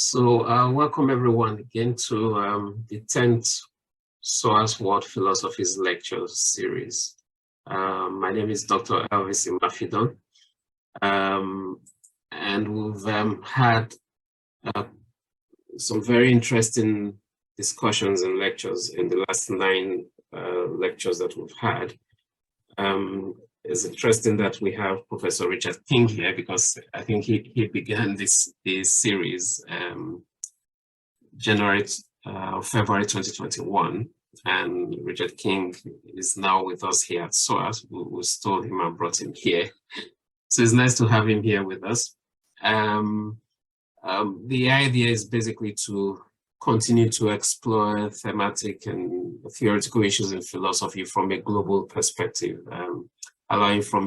So welcome everyone again to the 10th SOAS World Philosophies Lecture Series. My name is Dr. Elvis Imafidon, and we've had some very interesting discussions and lectures in the last 9 lectures that we've had. It's interesting that we have Professor Richard King here because I think he began this series February 2021, and Richard King is now with us here at SOAS. We stole him and brought him here. So it's nice to have him here with us. The idea is basically to continue to explore thematic and theoretical issues in philosophy from a global perspective, allowing for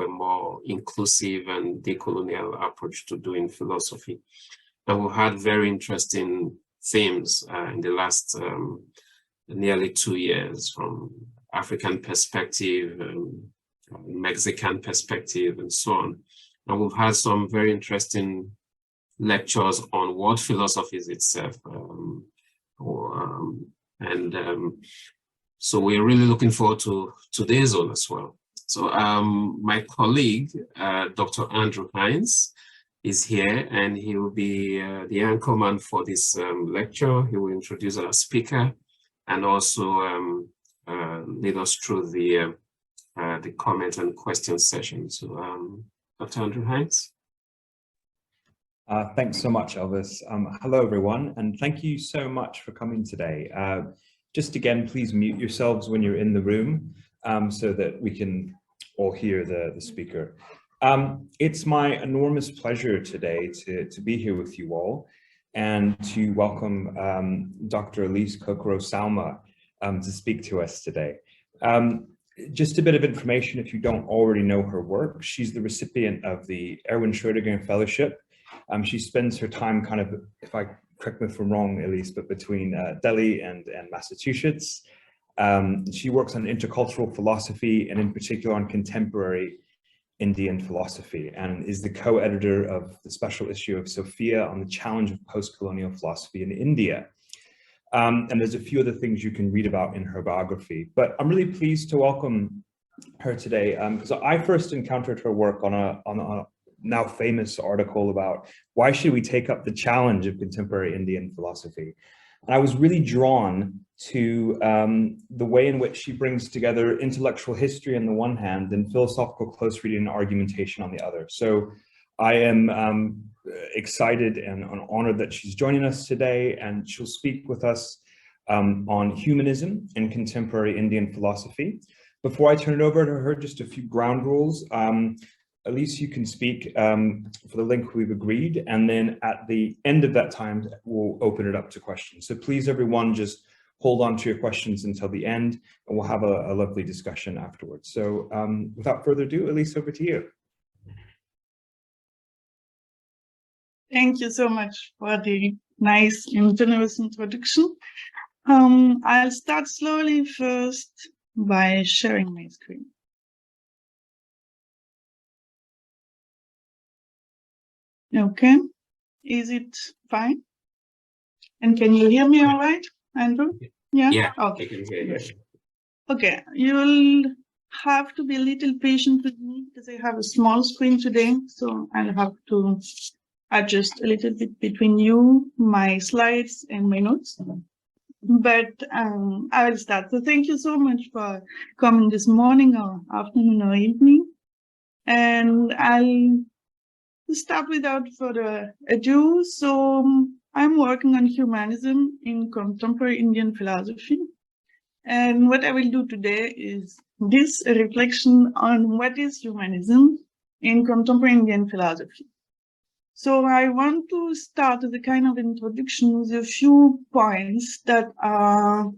a more inclusive and decolonial approach to doing philosophy. And we've had very interesting themes in the last nearly 2 years, from African perspective, Mexican perspective, and so on. And we've had some very interesting lectures on world philosophies itself. So we're really looking forward to today's one as well. So my colleague, Dr. Andrew Hines, is here, and he will be the anchorman for this lecture. He will introduce our speaker and also lead us through the comment and question session. So Dr. Andrew Hines. Thanks so much, Elvis. Hello, everyone, and thank you so much for coming today. Just again, please mute yourselves when you're in the room so that we can all hear the speaker. It's my enormous pleasure today to be here with you all and to welcome Dr. Elise Coquereau-Saouma to speak to us today. Just a bit of information if you don't already know her work. She's the recipient of the Erwin Schrödinger Fellowship. She spends her time kind of, if I correct me if I'm wrong, Elise, but between Delhi and Massachusetts. She works on intercultural philosophy and in particular on contemporary Indian philosophy, and is the co-editor of the special issue of Sophia on the challenge of post-colonial philosophy in India. And there's a few other things you can read about in her biography, but I'm really pleased to welcome her today because I first encountered her work on a now famous article about why should we take up the challenge of contemporary Indian philosophy. And I was really drawn to the way in which she brings together intellectual history on the one hand and philosophical close reading and argumentation on the other. So I am excited and honored that she's joining us today, and she'll speak with us on humanism in contemporary Indian philosophy. Before I turn it over to her, just a few ground rules. Elise, you can speak for the length we've agreed, and then at the end of that time, we'll open it up to questions. So please, everyone, just hold on to your questions until the end, and we'll have a lovely discussion afterwards. So without further ado, Elise, over to you. Thank you so much for the nice and generous introduction. I'll start slowly first by sharing my screen. Okay, is it fine? And can you hear me all right, Andrew? Yeah? Yeah, okay. I can hear you. Okay, you'll have to be a little patient with me because I have a small screen today, so I'll have to adjust a little bit between you, my slides, and my notes. But I will start. So thank you so much for coming this morning or afternoon or evening. And I'll start without further ado. So I'm working on humanism in contemporary Indian philosophy. And what I will do today is this reflection on what is humanism in contemporary Indian philosophy. So I want to start with a kind of introduction with a few points that are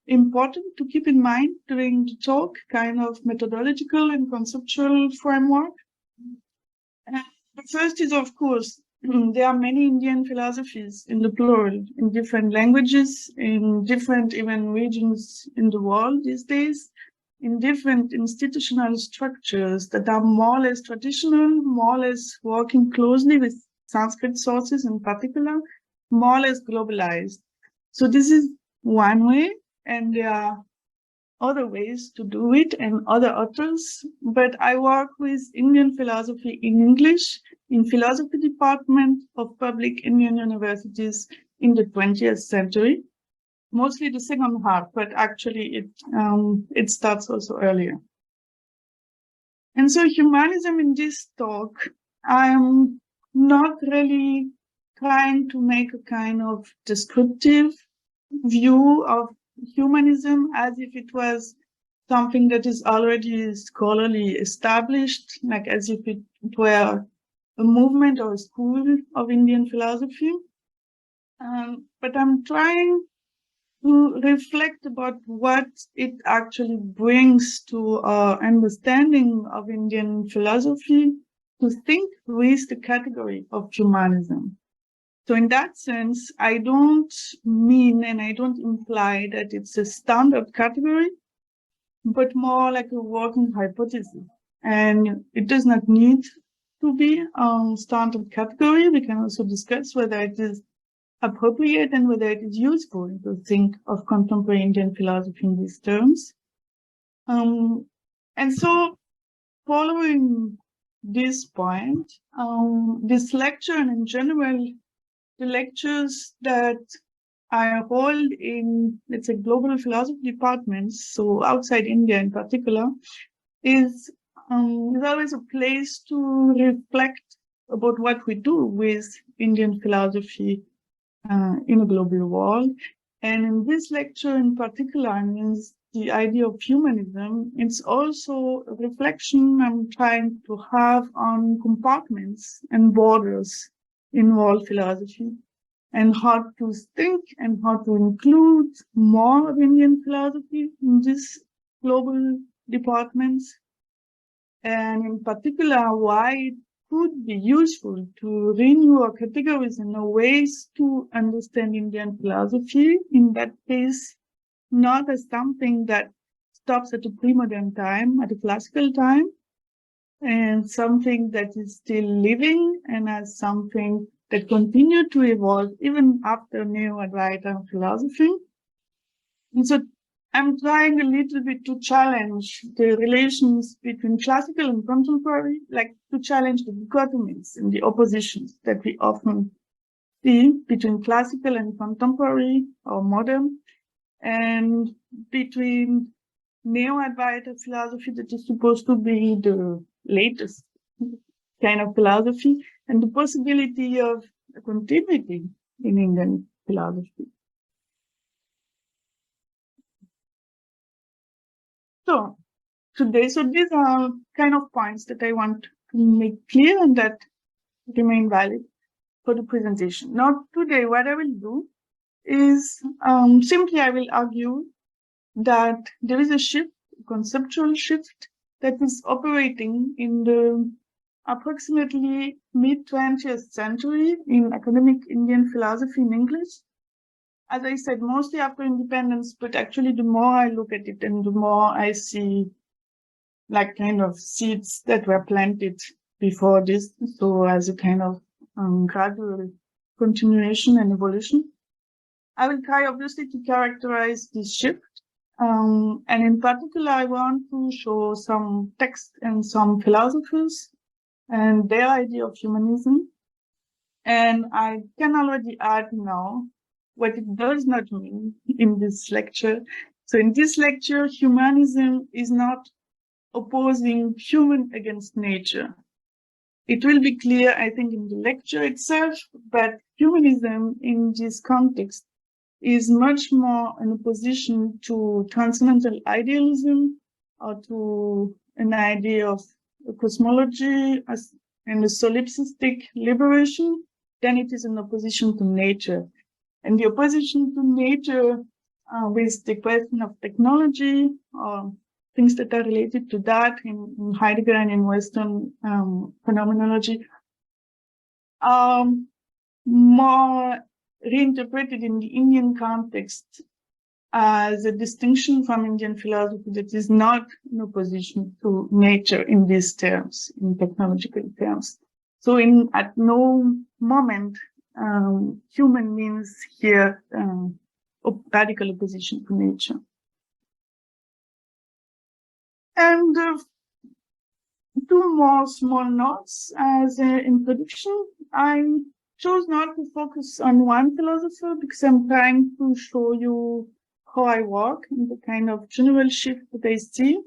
important to keep in mind during the talk, kind of methodological and conceptual framework. The first is, of course, there are many Indian philosophies in the plural, in different languages, in different even regions in the world these days, in different institutional structures that are more or less traditional, more or less working closely with Sanskrit sources in particular, more or less globalized. So this is one way, and there are other ways to do it and other authors, but I work with Indian philosophy in English in philosophy department of public Indian universities in the 20th century, mostly the second half, but actually it starts also earlier. And so humanism in this talk, I'm not really trying to make a kind of descriptive view of humanism as if it was something that is already scholarly established, like as if it were a movement or a school of Indian philosophy. But I'm trying to reflect about what it actually brings to our understanding of Indian philosophy, to think with the category of humanism. So in that sense, I don't mean and I don't imply that it's a standard category, but more like a working hypothesis. And it does not need to be a standard category. We can also discuss whether it is appropriate and whether it is useful to think of contemporary Indian philosophy in these terms. And so following this point, this lecture and in general, the lectures that I hold in, let's say, global philosophy departments, so outside India in particular, is always a place to reflect about what we do with Indian philosophy in a global world. And in this lecture in particular, means the idea of humanism, it's also a reflection I'm trying to have on compartments and borders in world philosophy, and how to think and how to include more of Indian philosophy in these global departments, and in particular why it could be useful to renew our categories and our ways to understand Indian philosophy, in that case, not as something that stops at a pre-modern time, at a classical time, and something that is still living, and as something that continue to evolve even after Neo-Advaita philosophy. And so I'm trying a little bit to challenge the relations between classical and contemporary, like to challenge the dichotomies and the oppositions that we often see between classical and contemporary or modern, and between Neo-Advaita philosophy that is supposed to be the latest kind of philosophy, and the possibility of a continuity in Indian philosophy. So today, so these are kind of points that I want to make clear and that remain valid for the presentation. Now today, what I will do is simply I will argue that there is a shift, a conceptual shift, that is operating in the approximately mid-20th century in academic Indian philosophy in English. As I said, mostly after independence, but actually the more I look at it and the more I see like kind of seeds that were planted before this, so as a kind of gradual continuation and evolution. I will try obviously to characterize this shift. And in particular, I want to show some texts and some philosophers and their idea of humanism. And I can already add now what it does not mean in this lecture. So in this lecture, humanism is not opposing human against nature. It will be clear, I think, in the lecture itself, but humanism in this context is much more in opposition to transcendental idealism or to an idea of a cosmology and a solipsistic liberation than it is in opposition to nature. And the opposition to nature with the question of technology or things that are related to that in Heidegger and in Western phenomenology are more reinterpreted in the Indian context as a distinction from Indian philosophy that is not in opposition to nature in these terms, in technological terms. So at no moment, human means here radical opposition to nature. And two more small notes as an introduction. I chose not to focus on one philosopher because I'm trying to show you how I work and the kind of general shift that I see.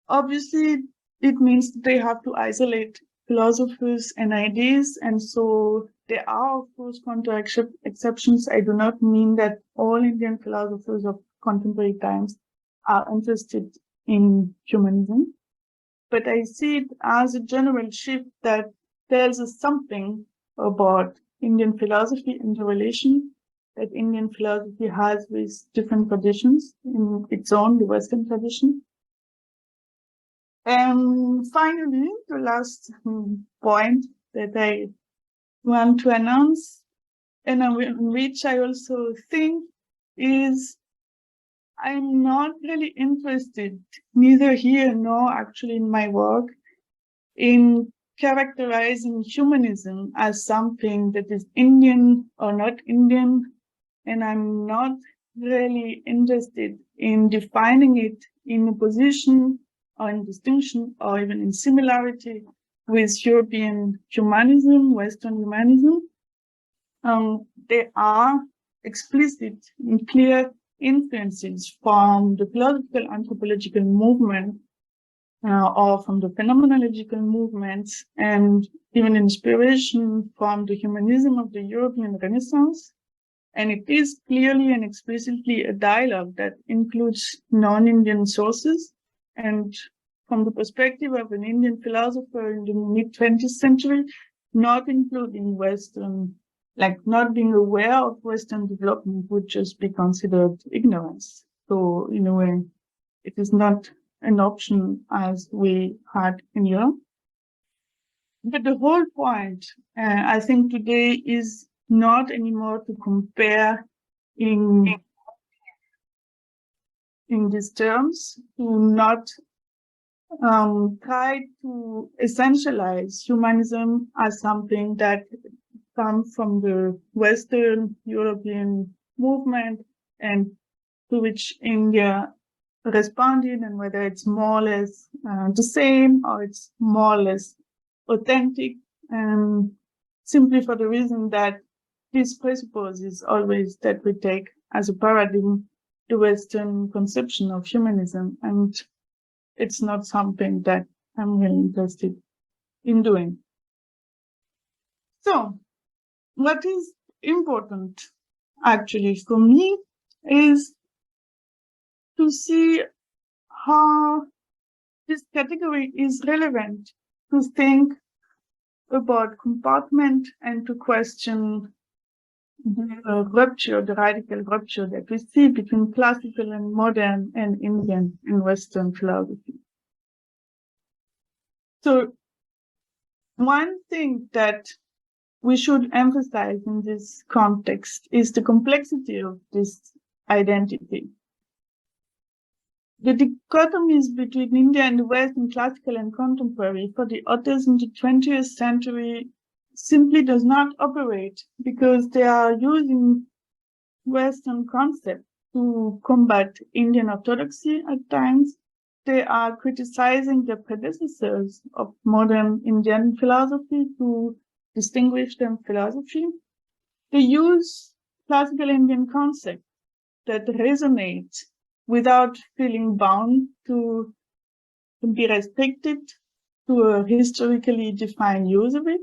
Obviously, it means that they have to isolate philosophers and ideas, and so there are, of course, counter exceptions. I do not mean that all Indian philosophers of contemporary times are interested in humanism, but I see it as a general shift that tells us something about Indian philosophy and the relation that Indian philosophy has with different traditions in its own, the Western tradition. And finally, the last point that I want to announce, and which I also think is I'm not really interested, neither here nor actually in my work, in characterizing humanism as something that is Indian or not Indian, and I'm not really interested in defining it in opposition or in distinction or even in similarity with European humanism, Western humanism. There are explicit and clear influences from the philosophical anthropological movement or from the phenomenological movements, and even inspiration from the humanism of the European Renaissance. And it is clearly and explicitly a dialogue that includes non-Indian sources. And from the perspective of an Indian philosopher in the mid-20th century, not including Western, like not being aware of Western development would just be considered ignorance. So in a way, it is not an option as we had in Europe. But the whole point, I think today, is not anymore to compare in these terms, to not try to essentialize humanism as something that comes from the Western European movement and to which India responded, and whether it's more or less the same or it's more or less authentic, simply for the reason that this presupposes always that we take as a paradigm the Western conception of humanism, and it's not something that I'm really interested in doing. So, what is important actually for me is to see how this category is relevant to think about compartment and to question the rupture, the radical rupture that we see between classical and modern and Indian and Western philosophy. So one thing that we should emphasize in this context is the complexity of this identity. The dichotomies between India and the West in classical and contemporary for the authors in the 20th century simply does not operate because they are using Western concepts to combat Indian orthodoxy at times. They are criticizing the predecessors of modern Indian philosophy to distinguish them philosophy. They use classical Indian concepts that resonate without feeling bound to be restricted to a historically defined use of it.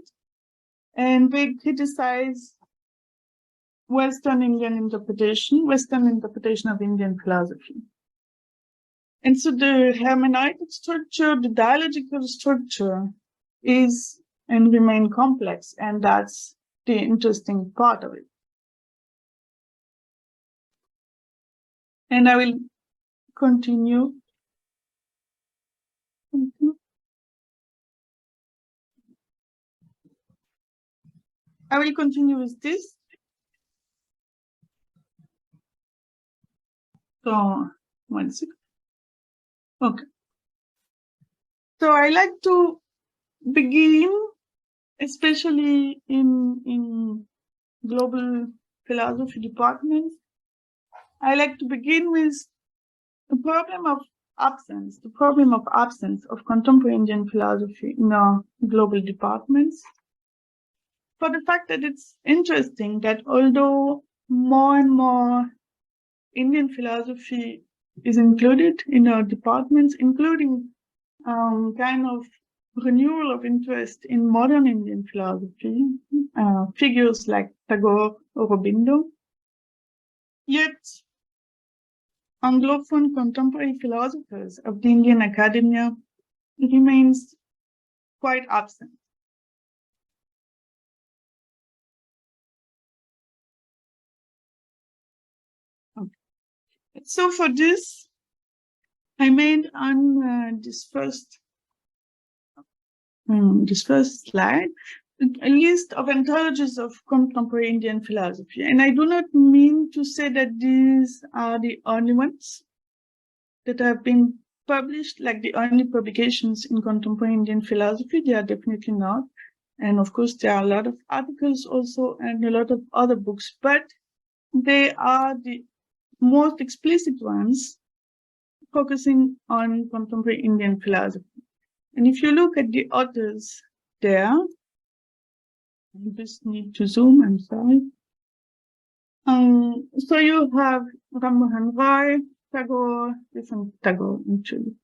And they criticize Western interpretation of Indian philosophy. And so the hermeneutic structure, the dialogical structure is and remain complex, and that's the interesting part of it. And I will continue. I will continue with this. So, 1 second. Okay. So I like to begin, especially in global philosophy departments, I like to begin with the problem of absence of contemporary Indian philosophy in our global departments. For the fact that it's interesting that although more and more Indian philosophy is included in our departments, including kind of renewal of interest in modern Indian philosophy, figures like Tagore, Aurobindo, yet Anglophone contemporary philosophers of the Indian academia remains quite absent. Okay. So for this, I made on this first slide a list of anthologies of contemporary Indian philosophy. And I do not mean to say that these are the only ones that have been published, like the only publications in contemporary Indian philosophy. They are definitely not. And of course, there are a lot of articles also and a lot of other books, but they are the most explicit ones focusing on contemporary Indian philosophy. And if you look at the authors there, I just need to zoom, I'm sorry. So you have Rammohan Roy, Tagore, different Tagore actually.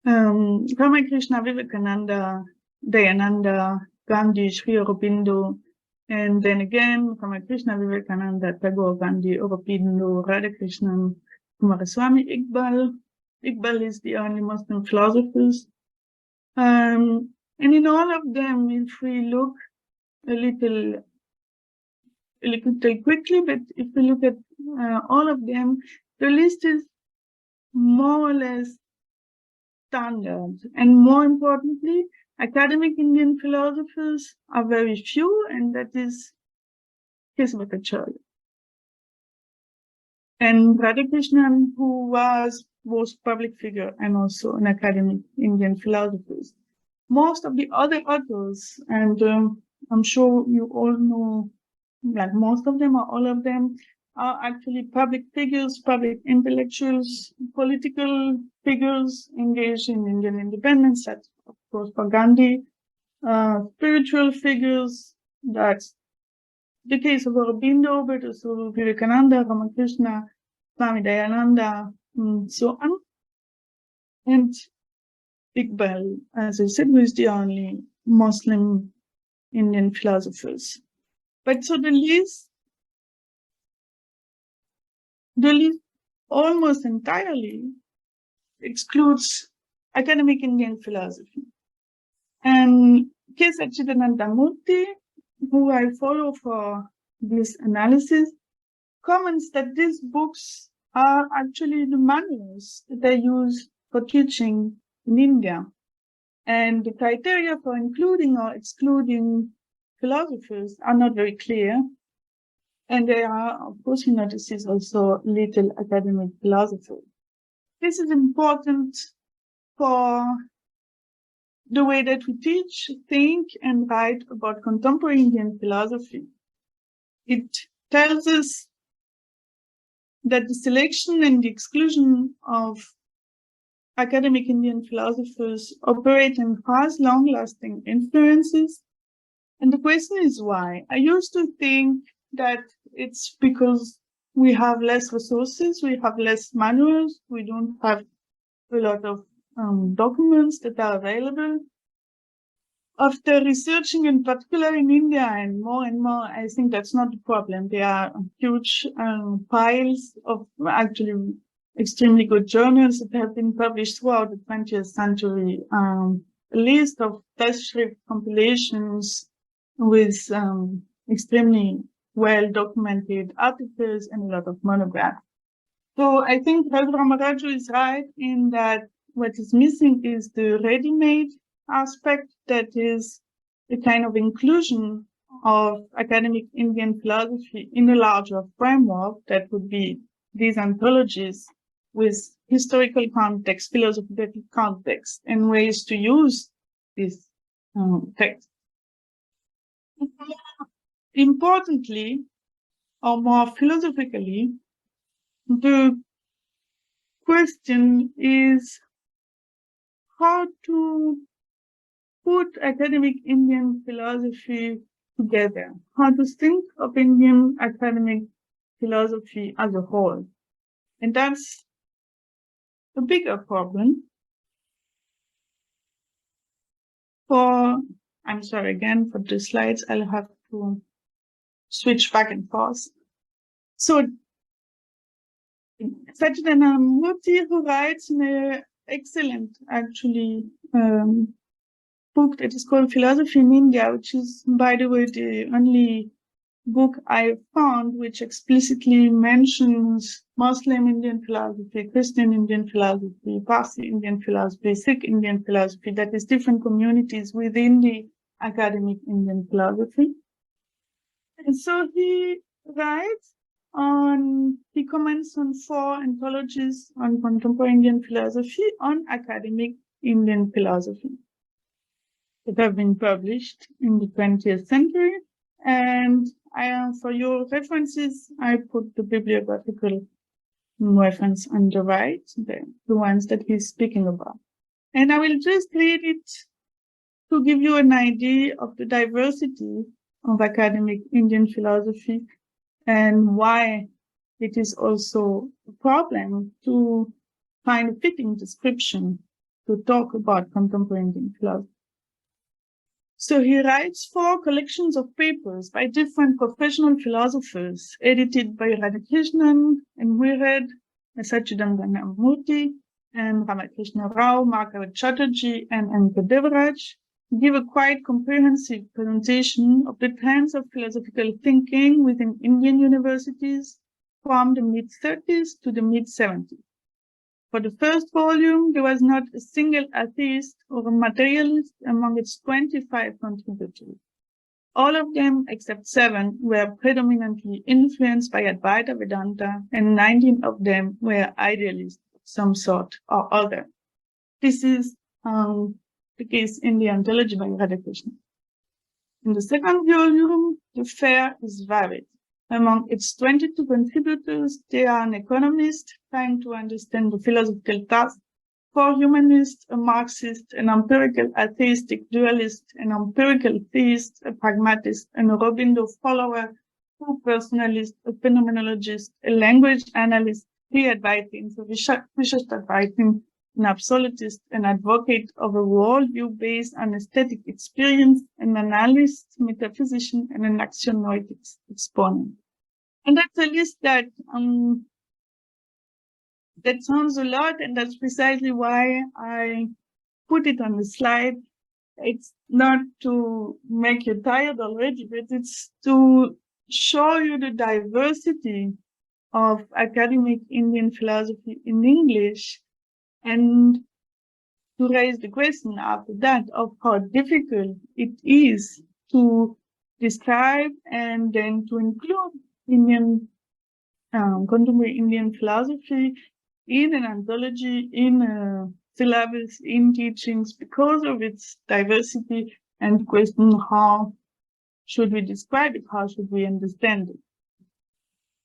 Ramakrishna, Vivekananda, Dayananda, Gandhi, Sri Aurobindo, and then again Ramakrishna, Vivekananda, Tagore, Gandhi, Aurobindo, Radhakrishnan, Kumaraswamy, Iqbal. Iqbal is the only Muslim philosophers. And in all of them, if we look a little quickly, but if we look at all of them, the list is more or less standard. And more importantly, academic Indian philosophers are very few, and that is Kesavacharya. And Radhakrishnan, who was both public figure and also an academic Indian philosopher. Most of the other authors, and I'm sure you all know, like most of them or all of them, are actually public figures, public intellectuals, political figures engaged in Indian independence. That's, of course, for Gandhi. Spiritual figures, that's the case of Aurobindo, but also Vivekananda, Ramakrishna, Swami Dayananda, and so on. And Iqbal, as I said, was the only Muslim Indian philosophers. But so the list almost entirely excludes academic Indian philosophy. And K. Satchidananda Murthy, who I follow for this analysis, comments that these books are actually the manuals that they use for teaching in India. And the criteria for including or excluding philosophers are not very clear. And there are, of course, he notices also little academic philosophers. This is important for the way that we teach, think, and write about contemporary Indian philosophy. It tells us that the selection and the exclusion of academic Indian philosophers operate and has long-lasting influences. And the question is why? I used to think that it's because we have less resources, we have less manuals, we don't have a lot of documents that are available. After researching in particular in India and more, I think that's not the problem. There are huge piles of actually extremely good journals that have been published throughout the 20th century. A list of test shrift compilations with extremely well-documented articles and a lot of monographs. So I think Raju is right in that what is missing is the ready-made aspect, that is the kind of inclusion of academic Indian philosophy in a larger framework that would be these anthologies with historical context, philosophical context, and ways to use this text. Importantly, or more philosophically, the question is how to put academic Indian philosophy together, how to think of Indian academic philosophy as a whole. And that's a bigger problem. I'm sorry again for the slides, I'll have to switch back and forth. So, Satchidananda, who writes an excellent, actually, book that is called Philosophy in India, which is, by the way, the only book I found which explicitly mentions Muslim Indian philosophy, Christian Indian philosophy, Parsi Indian philosophy, Sikh Indian philosophy, that is different communities within the academic Indian philosophy. And so he writes he comments on 4 anthologies on contemporary Indian philosophy on academic Indian philosophy that have been published in the 20th century. And for your references, I put the bibliographical reference on the right, the ones that he's speaking about. And I will just read it to give you an idea of the diversity of academic Indian philosophy and why it is also a problem to find a fitting description to talk about contemporary Indian philosophy. So he writes 4 collections of papers by different professional philosophers, edited by Radhakrishnan, and we read Satchidananda Murthy, and Ramakrishna Rao, Margaret Chatterjee, and N.K. Devaraj, give a quite comprehensive presentation of the trends of philosophical thinking within Indian universities from the mid-30s to the mid-70s. For the first volume, there was not a single atheist or a materialist among its 25 contributors. All of them, except 7, were predominantly influenced by Advaita Vedanta, and 19 of them were idealists of some sort or other. This is the case in the anthology by Radhakrishnan. In the second volume, the fare is varied. Among its 22 contributors, there are an economist trying to understand the philosophical task, 4 humanists, a Marxist, an empirical atheistic dualist, an empirical theist, a pragmatist, an Aurobindo follower, 2 personalists, a phenomenologist, a language analyst, 3 Advaitins, a Vishishtadvaitin, an absolutist, an advocate of a worldview based on aesthetic experience, an analyst, metaphysician, and an axionoics exponent. And that's a list that sounds a lot, and that's precisely why I put it on the slide. It's not to make you tired already, but it's to show you the diversity of academic Indian philosophy in English, and to raise the question after that of how difficult it is to describe and then to include contemporary Indian philosophy in an anthology, in a syllabus, in teachings, because of its diversity, and the question, how should we describe it? How should we understand it?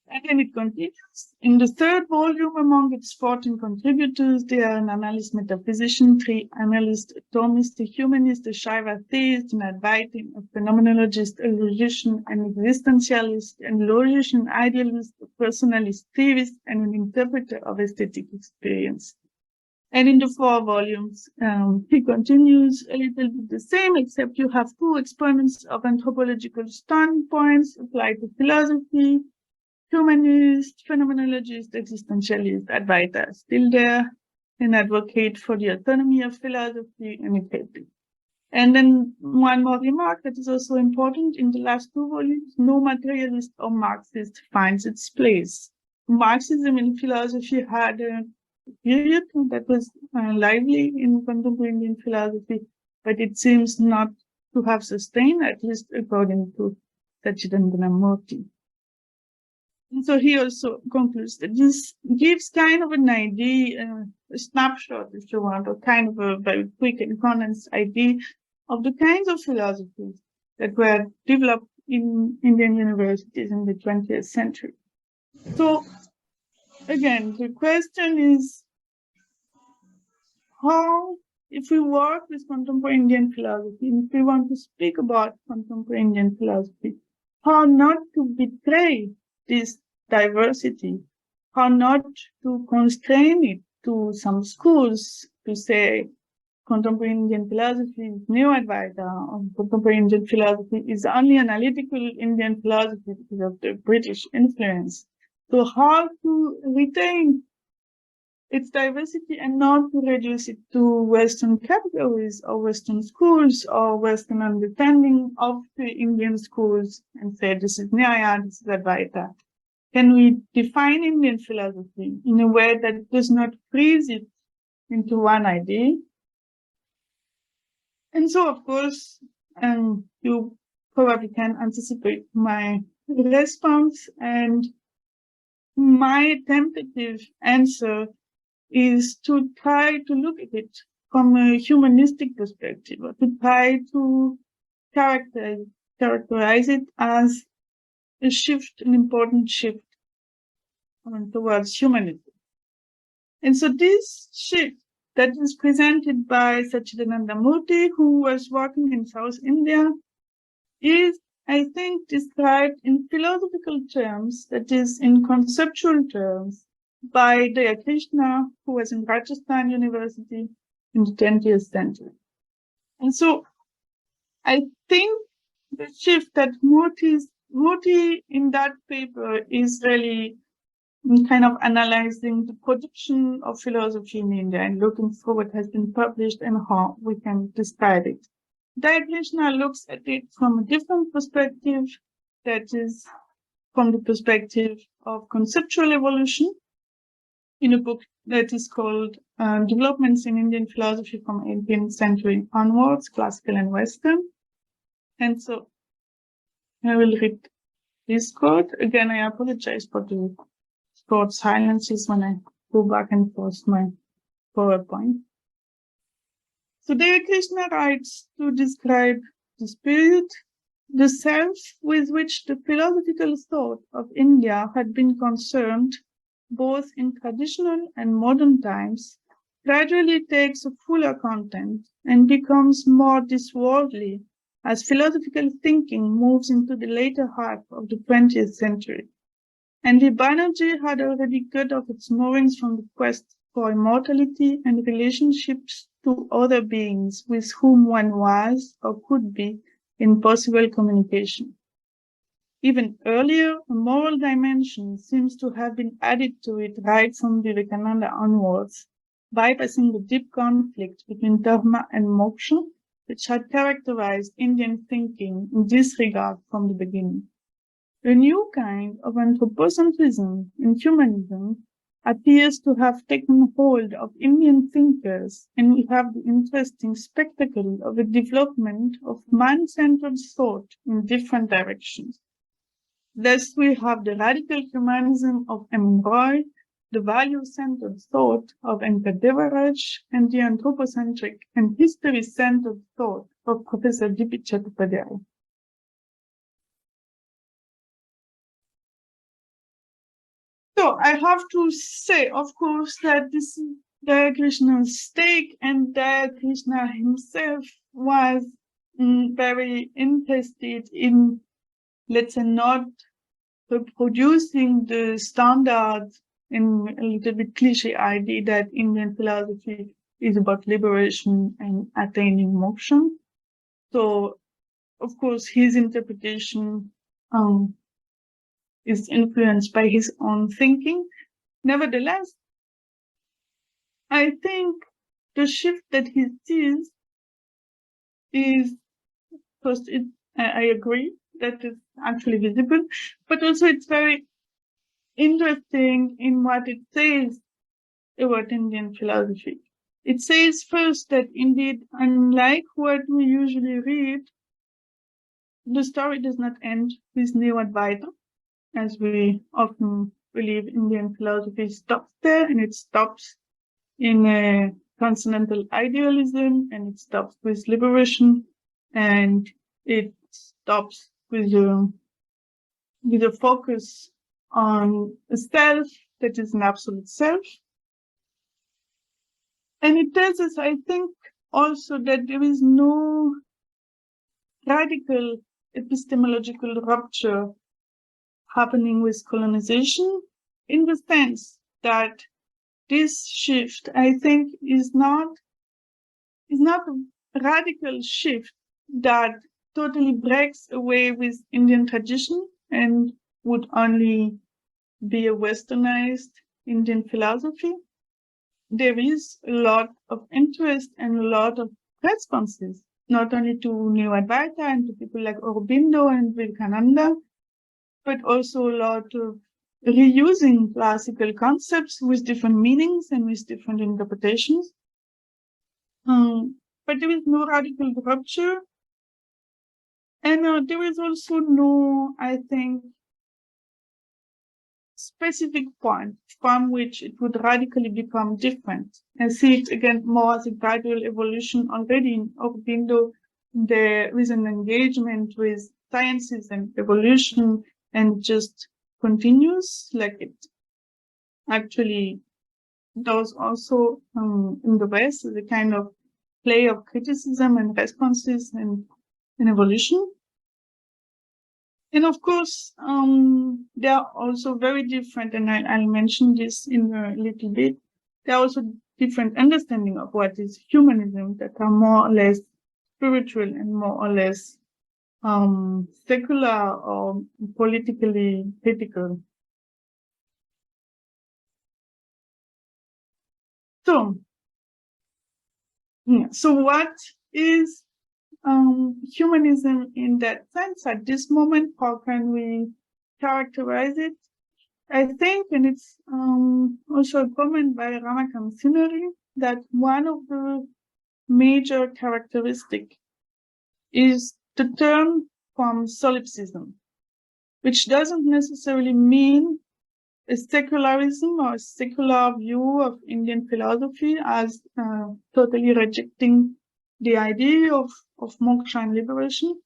And then it continues. In the third volume, among its 14 contributors, there are an analyst metaphysician, 3 analysts, a Thomist, a humanist, a Shaiva theist, an Advaitin, a phenomenologist, a logician, an existentialist, an logician idealist, a personalist theist, and an interpreter of aesthetic experience. And in the 4 volumes, he continues a little bit the same, except you have 2 exponents of anthropological standpoints applied to philosophy. Humanist, phenomenologist, existentialist, Advaita still there, an advocate for the autonomy of philosophy, and ethics. And then one more remark that is also important: in the last 2 volumes, no materialist or Marxist finds its place. Marxism in philosophy had a period that was lively in contemporary Indian philosophy, but it seems not to have sustained, at least according to Satchidananda Murthy. And so he also concludes that this gives kind of an idea, a snapshot, if you want, or kind of a very quick and condensed idea of the kinds of philosophies that were developed in Indian universities in the 20th century. So again, the question is how, if we work with contemporary Indian philosophy, if we want to speak about contemporary Indian philosophy, how not to betray this diversity, how not to constrain it to some schools to say contemporary Indian philosophy is neo-Advaita, or contemporary Indian philosophy is only analytical Indian philosophy because of the British influence. So how to retain its diversity and not to reduce it to Western categories or Western schools or Western understanding of the Indian schools and say this is Nyaya, this is Advaita. Can we define Indian philosophy in a way that does not freeze it into one idea? And so, of course, you probably can anticipate my response, and my tentative answer is to try to look at it from a humanistic perspective, or to try to characterize it as a shift, an important shift towards humanism. And so this shift that is presented by Sachidananda Murthy, who was working in South India, is, I think, described in philosophical terms, that is, in conceptual terms, by Radhakrishnan, who was in Rajasthan University in the 20th century. And so I think the shift that Murthy in that paper is really kind of analyzing the production of philosophy in India and looking for what has been published and how we can describe it. Radhakrishnan looks at it from a different perspective, that is, from the perspective of conceptual evolution, in a book that is called Developments in Indian Philosophy from 18th Century Onwards, Classical and Western. And so I will read this quote. Again, I apologize for the short silences when I go back and forth my PowerPoint. So Radhakrishnan writes to describe the spirit, the self with which the philosophical thought of India had been concerned, both in traditional and modern times, gradually takes a fuller content and becomes more disworldly as philosophical thinking moves into the later half of the 20th century. And the Banerjee had already cut off its moorings from the quest for immortality and relationships to other beings with whom one was or could be in possible communication. Even earlier, a moral dimension seems to have been added to it right from Vivekananda onwards, bypassing the deep conflict between dharma and mokṣa, which had characterized Indian thinking in this regard from the beginning. A new kind of anthropocentrism in humanism appears to have taken hold of Indian thinkers, and we have the interesting spectacle of a development of man-centered thought in different directions. Thus, we have the radical humanism of M. Roy, the value-centered thought of N.K. Devaraj, and the anthropocentric and history-centered thought of Professor D.P. Chattopadhyaya. So I have to say, of course, that this is Radhakrishnan's take, and Radhakrishnan himself was very interested in, let's say, not reproducing the standard in a little bit cliche idea that Indian philosophy is about liberation and attaining moksha. So, of course, his interpretation is influenced by his own thinking. Nevertheless, I think the shift that he sees is, first, I agree that is actually visible, but also it's very interesting in what it says about Indian philosophy. It says first that indeed, unlike what we usually read, the story does not end with neo-Advaita, as we often believe Indian philosophy stops there, and it stops in a transcendental idealism, and it stops with liberation. and it stops with a focus on a self that is an absolute self. And it tells us, I think, also that there is no radical epistemological rupture happening with colonization, in the sense that this shift, I think, is not a radical shift that totally breaks away with Indian tradition and would only be a westernized Indian philosophy. There is a lot of interest and a lot of responses, not only to New Advaita and to people like Aurobindo and Vivekananda, but also a lot of reusing classical concepts with different meanings and with different interpretations. But there is no radical rupture. And there is also no, I think, specific point from which it would radically become different. I see it again more as a gradual evolution already in Aurobindo. There is an engagement with sciences and evolution, and just continues like it actually does also in the West, the kind of play of criticism and responses and evolution. And of course, they are also very different, and I'll mention this in a little bit. There are also different understanding of what is humanism that are more or less spiritual and more or less secular or politically critical. So what is humanism in that sense at this moment? How can we characterize it? I think, and it's also a comment by Ramakant Sinari, that one of the major characteristics is the term from solipsism, which doesn't necessarily mean a secularism or a secular view of Indian philosophy as totally rejecting the idea of mokṣa and liberation.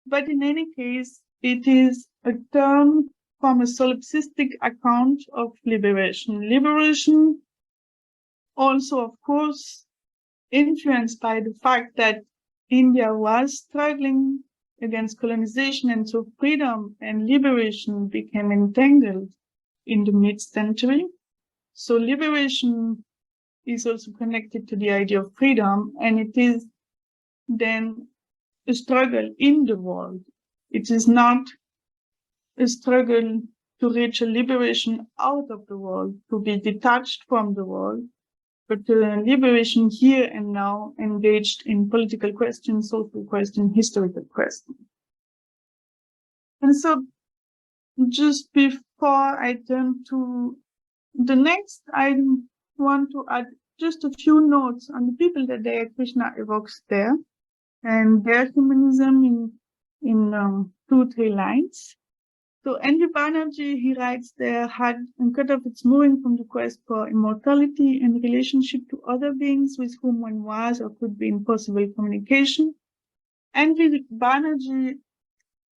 But in any case, it is a term from a solipsistic account of liberation. Liberation also, of course, influenced by the fact that India was struggling against colonization, and so freedom and liberation became entangled in the mid-century. So liberation is also connected to the idea of freedom, and it is then a struggle in the world. It is not a struggle to reach a liberation out of the world, to be detached from the world, but a liberation here and now, engaged in political questions, social questions, historical questions. And so just before I turn to the next, I want to add just a few notes on the people that Krishna evokes there, and their humanism in 2-3 lines. So Andrew Banerjee, he writes there, had cut off its mooring from the quest for immortality in relationship to other beings with whom one was or could be in possible communication. Andrew Banerjee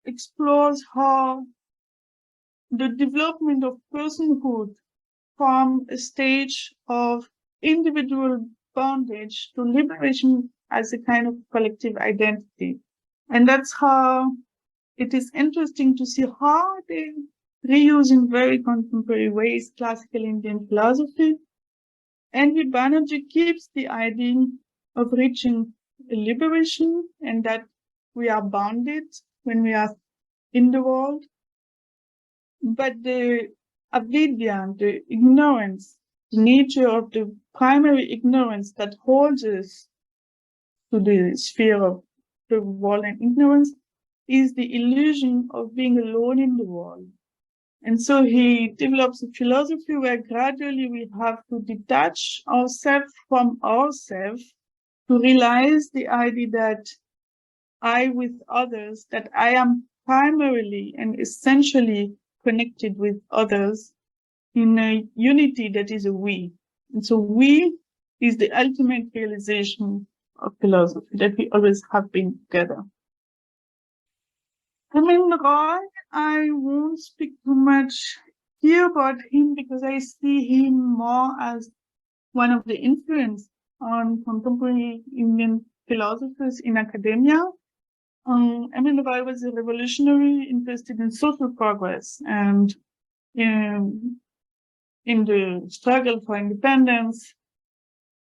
explores how the development of personhood from a stage of individual bondage to liberation as a kind of collective identity. And that's how it is interesting to see how they reuse in very contemporary ways classical Indian philosophy. And with Banerjee keeps the idea of reaching a liberation, and that we are bounded when we are in the world. But the avidya, the ignorance, the nature of the primary ignorance that holds us to the sphere of the world and ignorance, is the illusion of being alone in the world. And so he develops a philosophy where gradually we have to detach ourselves from ourselves to realize the idea that I with others, that I am primarily and essentially connected with others in a unity that is a we. And so we is the ultimate realization of philosophy, that we always have been together. Roy, I won't speak too much here about him because I see him more as one of the influence on contemporary Indian philosophers in academia. Roy was a revolutionary interested in social progress and in the struggle for independence.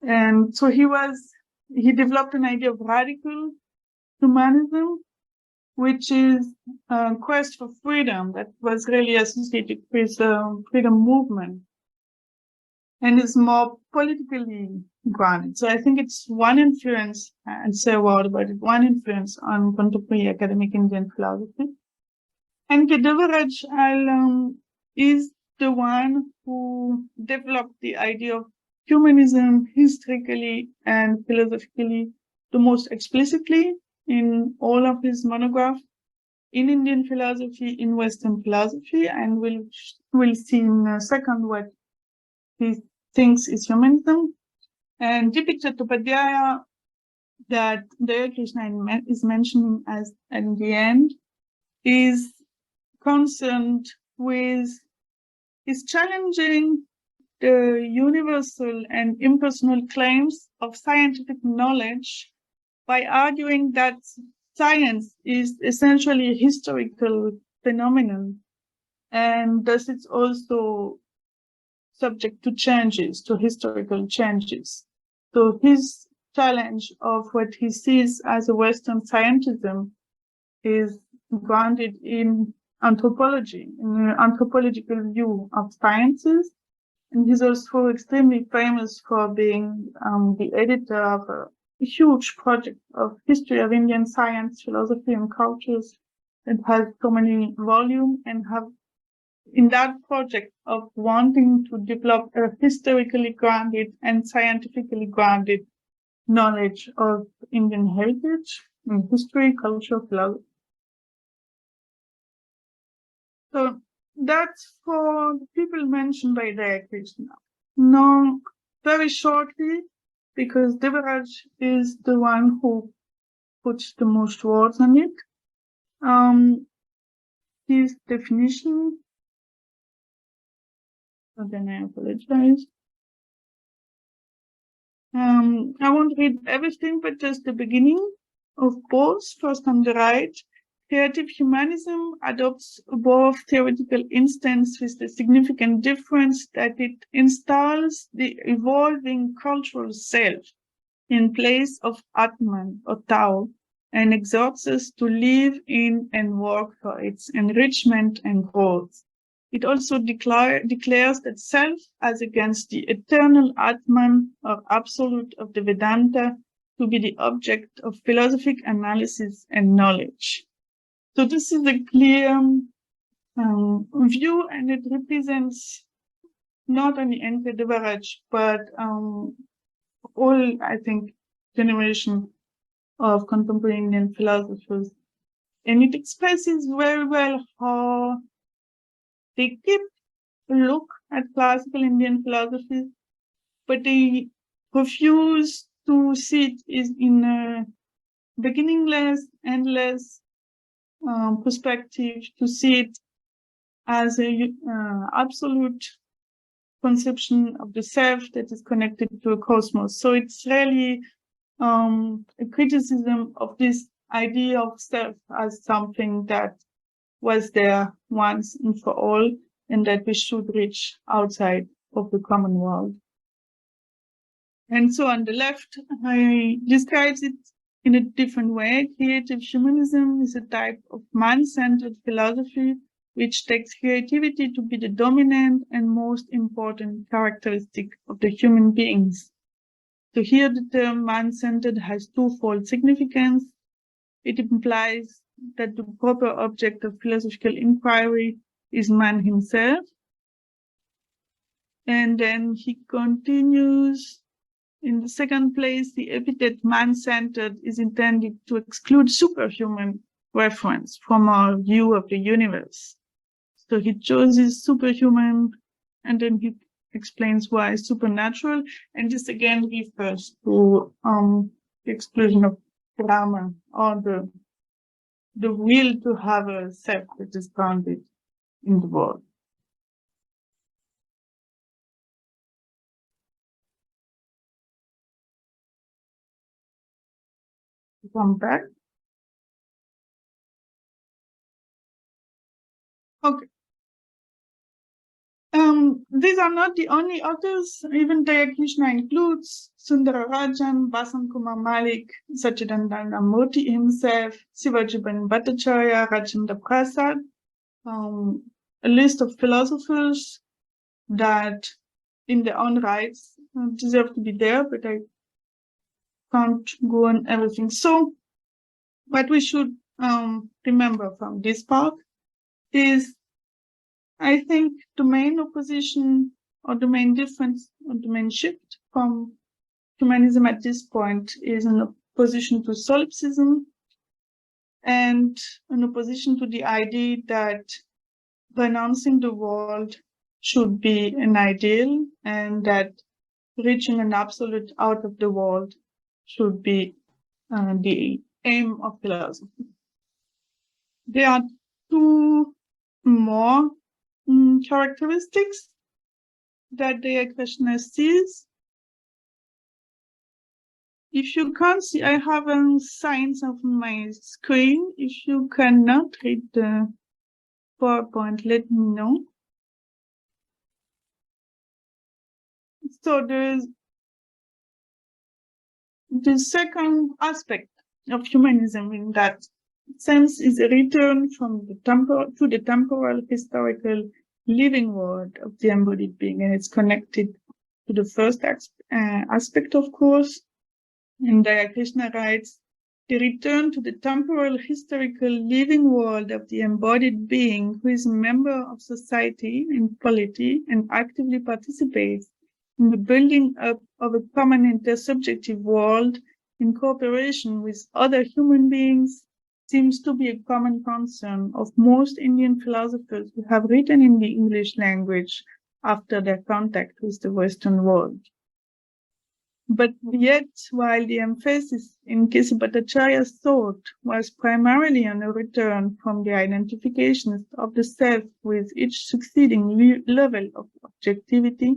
And so he developed an idea of radical humanism, which is a quest for freedom that was really associated with the freedom movement and is more politically grounded. So I think it's one influence, and say a word about it, one influence on contemporary academic Indian philosophy. And Devaraj is the one who developed the idea of humanism historically and philosophically the most explicitly in all of his monographs in Indian philosophy, in Western philosophy, and we'll see in a second what he thinks is humanism. And G.P. Chattopadhyaya, that Radhakrishnan is mentioning as at the end, is concerned with, is challenging the universal and impersonal claims of scientific knowledge by arguing that science is essentially a historical phenomenon, and thus it's also subject to changes, to historical changes. So his challenge of what he sees as a Western scientism is grounded in anthropology, in an anthropological view of sciences. And he's also extremely famous for being the editor of a huge project of history of Indian science, philosophy, and cultures. It has so many volumes, and have in that project of wanting to develop a historically grounded and scientifically grounded knowledge of Indian heritage, history, culture, philosophy. So that's for the people mentioned by Radhakrishnan. Now, very shortly, because Devaraj is the one who puts the most words on it, his definition, so then I apologize. I won't read everything, but just the beginning of both. First on the right, creative humanism adopts both theoretical instance with the significant difference that it installs the evolving cultural self in place of ātman or Tao, and exhorts us to live in and work for its enrichment and growth. It also declares that self as against the eternal ātman or absolute of the Vedanta to be the object of philosophic analysis and knowledge. So this is a clear view, and it represents not only N.K. Devaraj, but all, I think, generation of contemporary Indian philosophers. And it expresses very well how they keep a look at classical Indian philosophy, but they refuse to see it as in a beginningless, endless perspective, to see it as a absolute conception of the self that is connected to a cosmos. So it's really a criticism of this idea of self as something that was there once and for all, and that we should reach outside of the common world. And so on the left, I describes it in a different way. Creative humanism is a type of man-centered philosophy which takes creativity to be the dominant and most important characteristic of the human beings. So here the term man-centered has twofold significance. It implies that the proper object of philosophical inquiry is man himself. And then he continues, in the second place, the epithet man-centered is intended to exclude superhuman reference from our view of the universe. So he chooses superhuman, and then he explains why supernatural, and this again refers to the exclusion of Brahman, or the the will to have a self that is grounded in the world. Come back. Okay. These are not the only authors. Even Radhakrishnan includes Sundararajan, Basant Kumar Malik, Sachidananda Murthy himself, Shivaji Bhattacharya, Rajendra Prasad, a list of philosophers that in their own rights deserve to be there, but I can't go on everything. So what we should remember from this part is, I think, the main opposition or the main difference or the main shift from humanism at this point is an opposition to solipsism and an opposition to the idea that renouncing the world should be an ideal and that reaching an absolute out of the world should be the aim of philosophy. There are two more characteristics that the questioner sees. If you can't see, I have signs of my screen. If you cannot read the PowerPoint, let me know. So the second aspect of humanism in that sense is a return from the temporal to the temporal, historical, living world of the embodied being, and it's connected to the first aspect, of course. And Krishna writes, the return to the temporal, historical, living world of the embodied being who is a member of society and polity and actively participates in the building up of a common intersubjective world in cooperation with other human beings seems to be a common concern of most Indian philosophers who have written in the English language after their contact with the Western world. But yet, while the emphasis in Kesava Bhattacharya's thought was primarily on a return from the identifications of the self with each succeeding level of objectivity,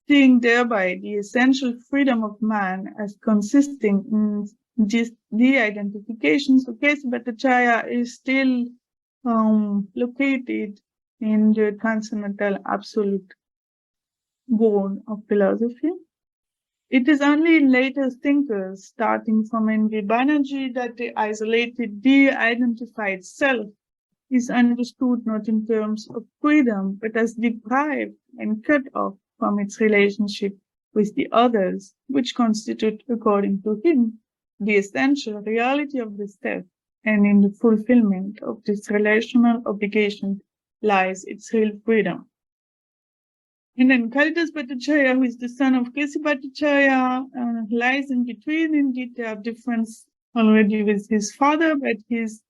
seeing thereby the essential freedom of man as consisting in the identifications of Kesava Bhattacharya is still located in the transcendental absolute goal of philosophy. It is only in later thinkers, starting from N.V. Banerjee, that the isolated, de-identified self is understood not in terms of freedom, but as deprived and cut off from its relationship with the others, which constitute, according to him, the essential reality of the self, and in the fulfillment of this relational obligation lies its real freedom. And then Kalidas Bhattacharya, who is the son of Kesava Bhattacharya, lies in between. Indeed, there are differences already with his father, but he's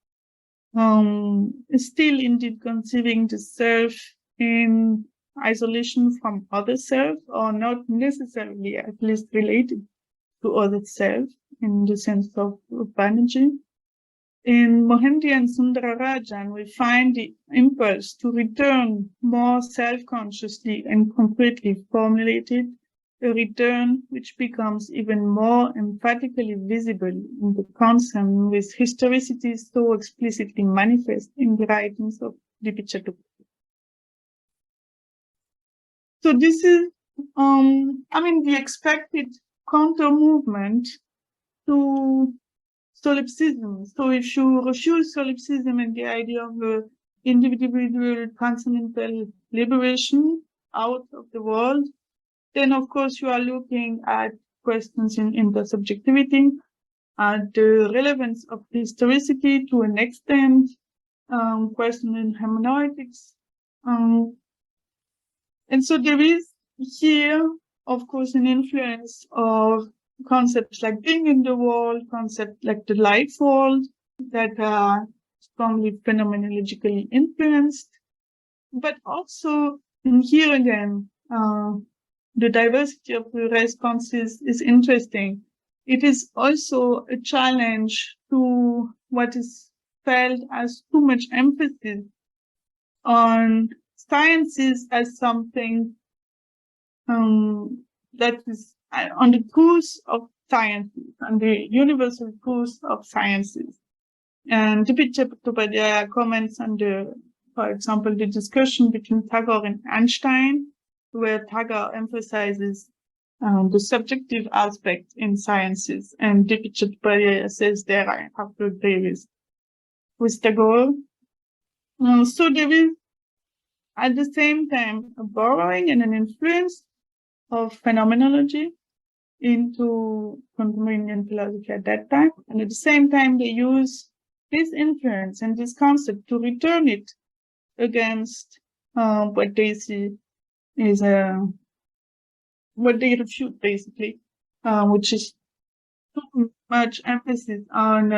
still indeed conceiving the self in isolation from other self, or not necessarily at least related to other self in the sense of Banerjee. In Mohanty and Sundararajan, we find the impulse to return more self-consciously and concretely formulated, a return which becomes even more emphatically visible in the concern with historicity so explicitly manifest in the writings of Chattopadhyaya. So this is, the expected counter-movement to solipsism. So if you refuse solipsism and the idea of individual transcendental liberation out of the world, then of course you are looking at questions in intersubjectivity, at the relevance of historicity to an extent, question in hermeneutics. And so there is here, of course, an influence of concepts like being in the world, concepts like the life world that are strongly phenomenologically influenced. But also here again, the diversity of the responses is interesting. it is also a challenge to what is felt as too much emphasis on sciences as something that is on the truth of sciences, on the universal truth of sciences. And Chattopadhyaya comments on for example, the discussion between Tagore and Einstein, where Tagore emphasizes the subjective aspect in sciences, and Chattopadhyaya says there I have to agree with Tagore. So there is at the same time a borrowing and an influence of phenomenology into contemporary Indian philosophy at that time, and at the same time they use this influence and this concept to return it against what they see is what they refute, basically, which is too much emphasis on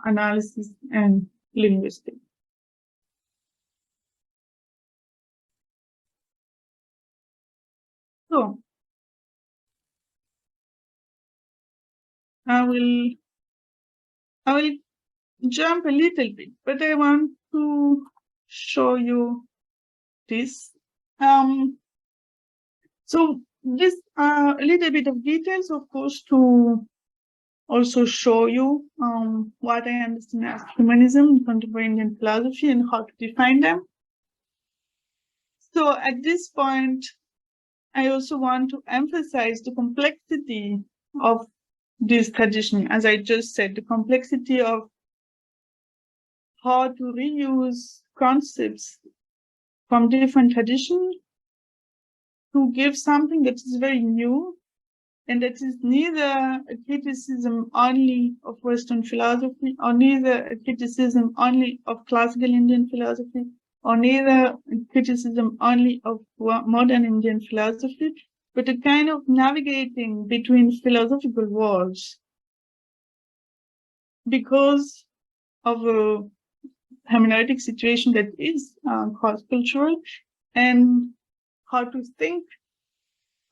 analysis and linguistics. So I will jump a little bit, but I want to show you this. So this a little bit of details, of course, to also show you what I understand as humanism, contemporary Indian philosophy, and how to define them. So at this point, I also want to emphasize the complexity of this tradition. As I just said, the complexity of how to reuse concepts from different traditions to give something that is very new and that is neither a criticism only of Western philosophy, or neither a criticism only of classical Indian philosophy, or neither a criticism only of modern Indian philosophy, but a kind of navigating between philosophical worlds because of a hermeneutic situation that is cross-cultural, and how to think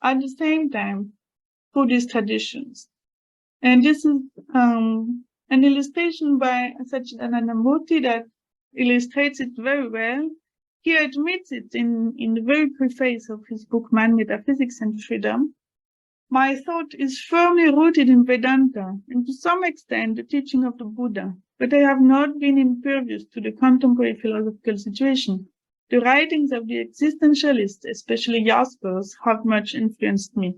at the same time through these traditions. And this is an illustration by Satchidananda Murthy that illustrates it very well. He admits it in the very preface of his book, Man, Metaphysics and Freedom. My thought is firmly rooted in Vedanta and to some extent the teaching of the Buddha, but I have not been impervious to the contemporary philosophical situation. The writings of the existentialists, especially Jaspers, have much influenced me.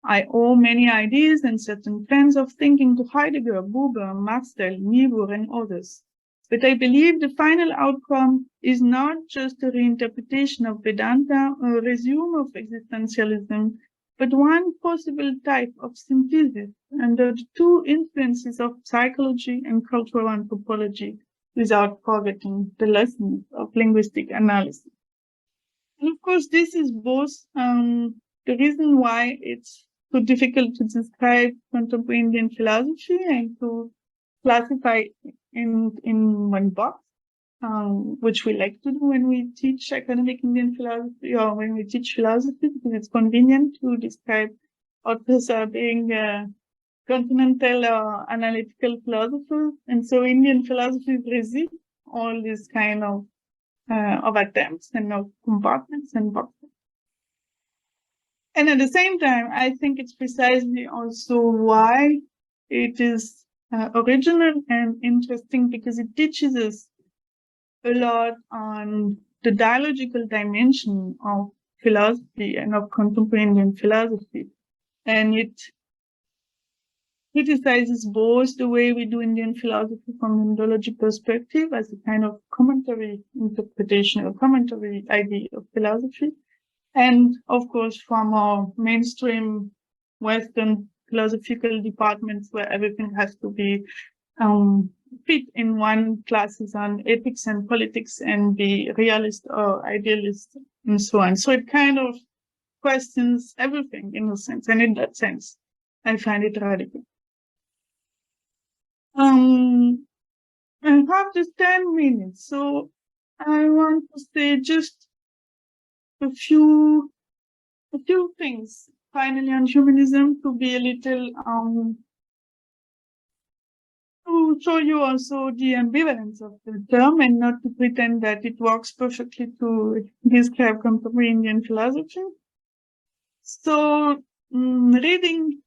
I owe many ideas and certain trends of thinking to Heidegger, Buber, Marcel, Niebuhr, and others. But I believe the final outcome is not just a reinterpretation of Vedanta or a resume of existentialism, but one possible type of synthesis under the two influences of psychology and cultural anthropology, without forgetting the lessons of linguistic analysis. And of course, this is both the reason why it's so difficult to describe contemporary Indian philosophy and to classify in one box, which we like to do when we teach academic Indian philosophy or when we teach philosophy, because it's convenient to describe authors as being continental or analytical philosophers. And so Indian philosophy resists all this kind of attempts and of compartments and boxes. And at the same time, I think it's precisely also why it is original and interesting, because it teaches us a lot on the dialogical dimension of philosophy and of contemporary Indian philosophy. And it criticizes both the way we do Indian philosophy from an ontology perspective as a kind of commentary interpretation or commentary idea of philosophy, and of course from our mainstream Western philosophical departments where everything has to be fit in one classes on ethics and politics and be realist or idealist and so on. So it kind of questions everything in a sense, and in that sense, I find it radical. I have just 10 minutes, so I want to say just a few things finally on humanism to be a little to show you also the ambivalence of the term and not to pretend that it works perfectly to describe contemporary Indian philosophy. So, reading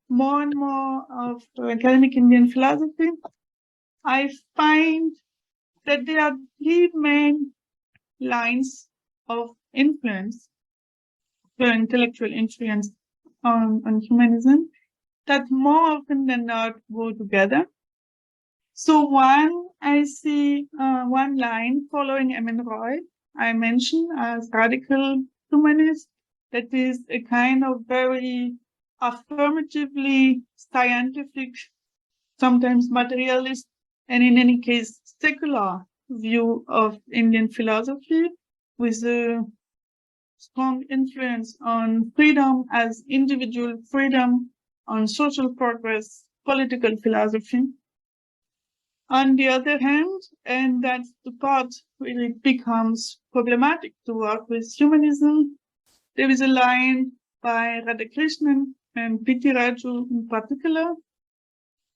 more and more of academic Indian philosophy, I find that there are three main lines of influence, the intellectual influence on humanism, that more often than not go together. So one, I see one line following M.N. Roy, I mentioned as radical humanist, that is a kind of very affirmatively scientific, sometimes materialist, and in any case, secular view of Indian philosophy with a strong influence on freedom as individual freedom, on social progress, political philosophy. On the other hand, and that's the part where it becomes problematic to work with humanism, there is a line by Radhakrishnan and P.T. Raju in particular,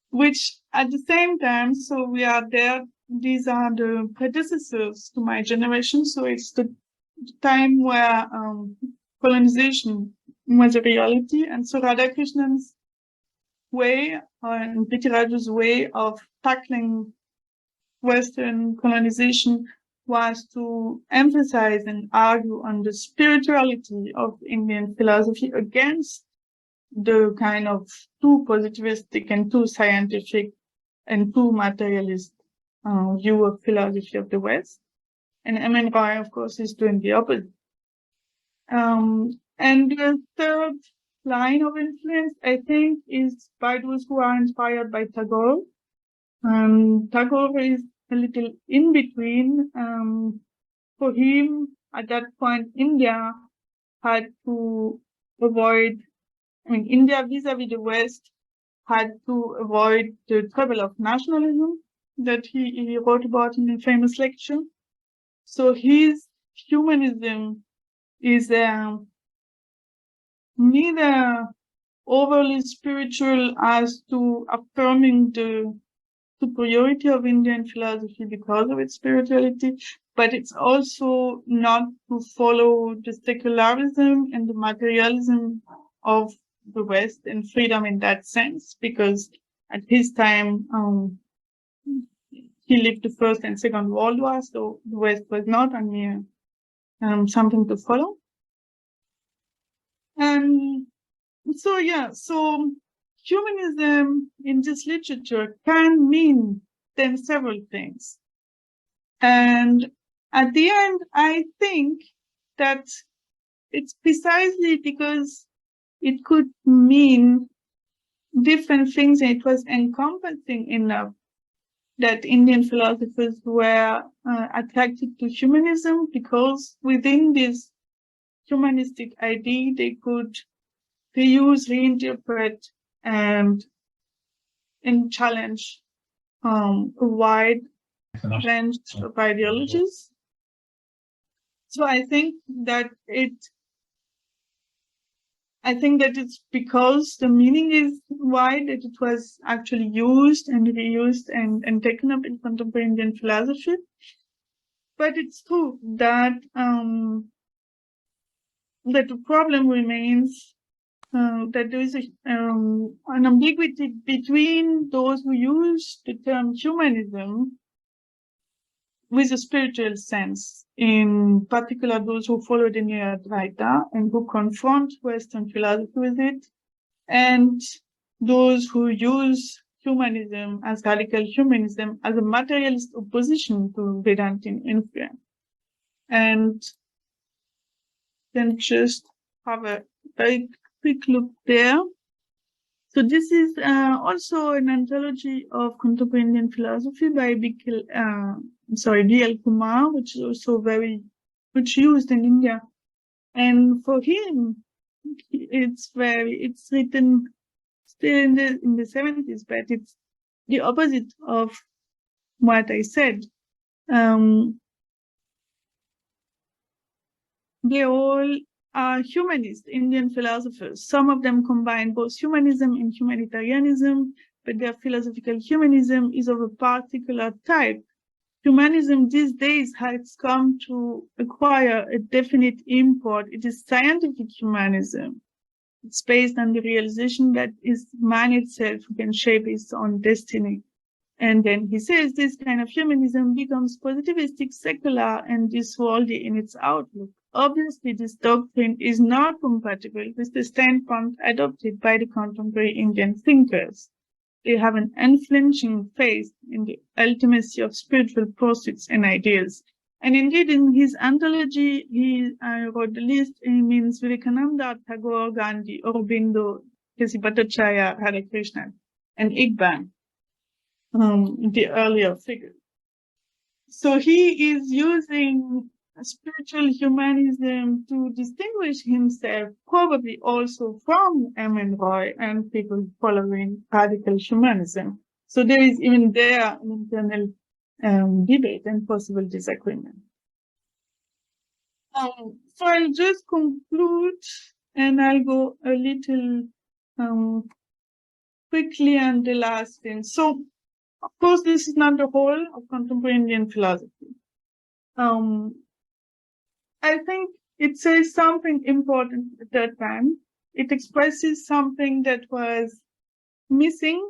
which at the same time, so we are there, these are the predecessors to my generation, so it's the time where colonization was a reality, and so Radhakrishnan's way and P.T. Raju's way of tackling Western colonization was to emphasize and argue on the spirituality of Indian philosophy against the kind of too positivistic and too scientific and too materialist view of philosophy of the West. And M.N. Roy, of course, is doing the opposite. And the third line of influence, I think, is by those who are inspired by Tagore. Tagore is a little in between. For him, at that point, India had to avoid, India vis-a-vis the West had to avoid the trouble of nationalism that he wrote about in a famous lecture. So his humanism is neither overly spiritual as to affirming the superiority of Indian philosophy because of its spirituality, but it's also not to follow the secularism and the materialism of the West and freedom in that sense, because at his time, he lived the First and Second World War, so the West was not only something to follow. And so humanism in this literature can mean then several things. And at the end, I think that it's precisely because it could mean different things and it was encompassing enough that Indian philosophers were attracted to humanism, because within this humanistic idea, they could reuse, reinterpret, and challenge a wide range of ideologies. So I think that it's because the meaning is wide that it was actually used and reused and taken up in contemporary Indian philosophy. But it's true that that the problem remains that there is an ambiguity between those who use the term humanism with a spiritual sense, in particular those who follow the New Advaita and who confront Western philosophy with it, and those who use humanism as radical humanism as a materialist opposition to Vedantin influence. And then just have a very quick look there. So this is also an anthology of contemporary Indian philosophy by D.L. Kumar, which is also much used in India. And for him, it's written still in the 70s, but it's the opposite of what I said. They all are humanist Indian philosophers. Some of them combine both humanism and humanitarianism. but their philosophical humanism is of a particular type. Humanism these days has come to acquire a definite import. It is scientific humanism. It's based on the realization that is man itself who can shape his own destiny. And then he says this kind of humanism becomes positivistic, secular, and disworldly in its outlook. Obviously, this doctrine is not compatible with the standpoint adopted by the contemporary Indian thinkers. They have an unflinching faith in the ultimacy of spiritual pursuits and ideals. And indeed, in his anthology, he wrote the list. He means Vivekananda, Tagore, Gandhi, Aurobindo, Chattopadhyaya, Radhakrishnan, and ātman, the earlier figures. So he is using spiritual humanism to distinguish himself, probably also from M.N. Roy and people following radical humanism. So there is even there an internal debate and possible disagreement. So I'll just conclude and I'll go a little quickly on the last thing. So, of course, this is not the whole of contemporary Indian philosophy. I think it says something important at that time. It expresses something that was missing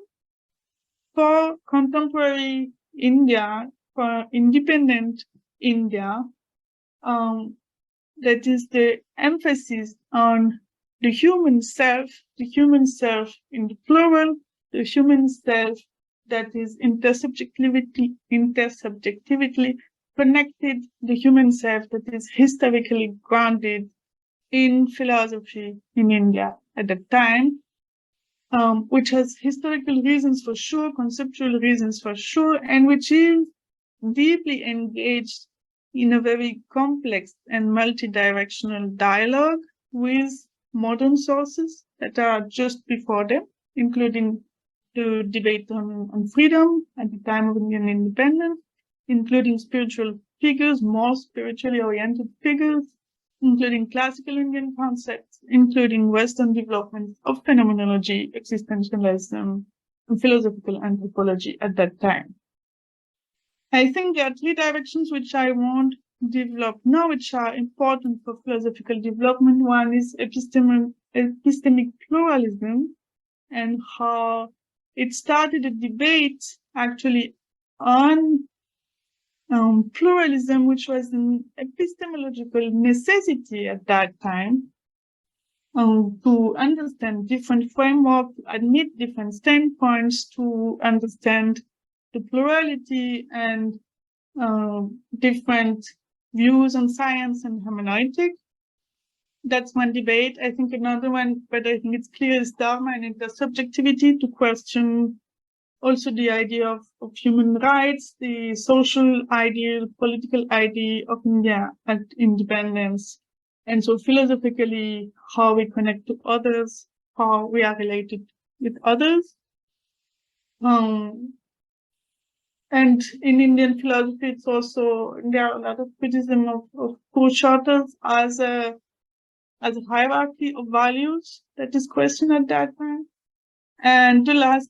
for contemporary India, for independent India. That is the emphasis on the human self in the plural, the human self that is intersubjectively connected, the human self that is historically grounded in philosophy in India at that time, which has historical reasons for sure, conceptual reasons for sure, and which is deeply engaged in a very complex and multidirectional dialogue with modern sources that are just before them, including the debate on freedom at the time of Indian independence, including spiritual figures, more spiritually oriented figures, including classical Indian concepts, including Western developments of phenomenology, existentialism, and philosophical anthropology at that time. I think there are three directions which I won't develop now, which are important for philosophical development. One is epistemic pluralism, and how it started a debate actually on pluralism, which was an epistemological necessity at that time, to understand different frameworks, admit different standpoints, to understand the plurality and different views on science and hermeneutic. That's one debate. I think another one, but I think it's clear, is dharma and intersubjectivity, to question also the idea of human rights, the social ideal, political idea of India at independence. And so philosophically, how we connect to others, how we are related with others. And in Indian philosophy, it's also, there are a lot of criticism of Purushottas as a hierarchy of values that is questioned at that time. And the last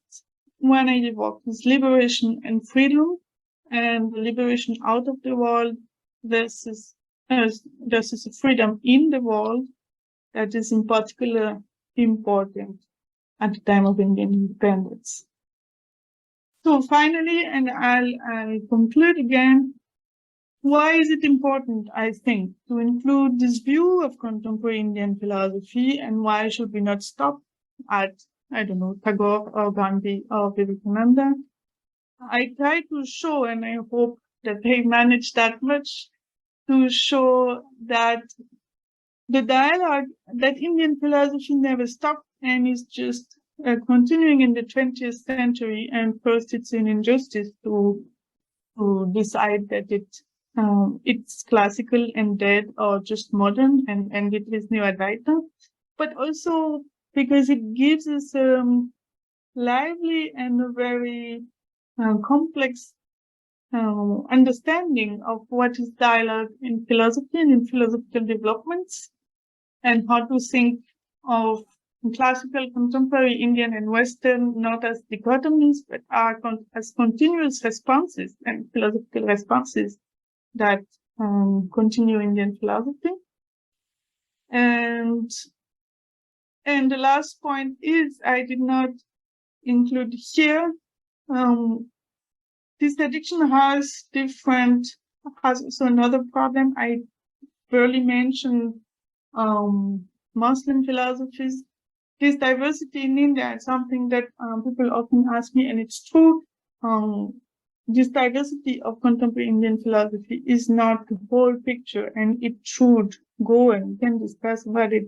one I evoked is liberation and freedom, and liberation out of the world versus a freedom in the world that is in particular important at the time of Indian independence. So finally, and I'll conclude again, why is it important, I think, to include this view of contemporary Indian philosophy, and why should we not stop at, I don't know, Tagore or Gandhi or Vivekananda? I try to show, and I hope that I managed that much, to show that the dialogue, that Indian philosophy never stopped and is just continuing in the 20th century. And first, it's an injustice to decide that it's classical and dead, or just modern and it is New Advaita, but also because it gives us lively and a very complex understanding of what is dialogue in philosophy and in philosophical developments, and how to think of classical, contemporary Indian and Western, not as dichotomies, but are as continuous responses and philosophical responses that continue Indian philosophy. And the last point is, I did not include here, this addiction has also another problem. I barely mentioned Muslim philosophies. This diversity in India is something that people often ask me, and it's true. This diversity of contemporary Indian philosophy is not the whole picture, and it should go, and we can discuss about it,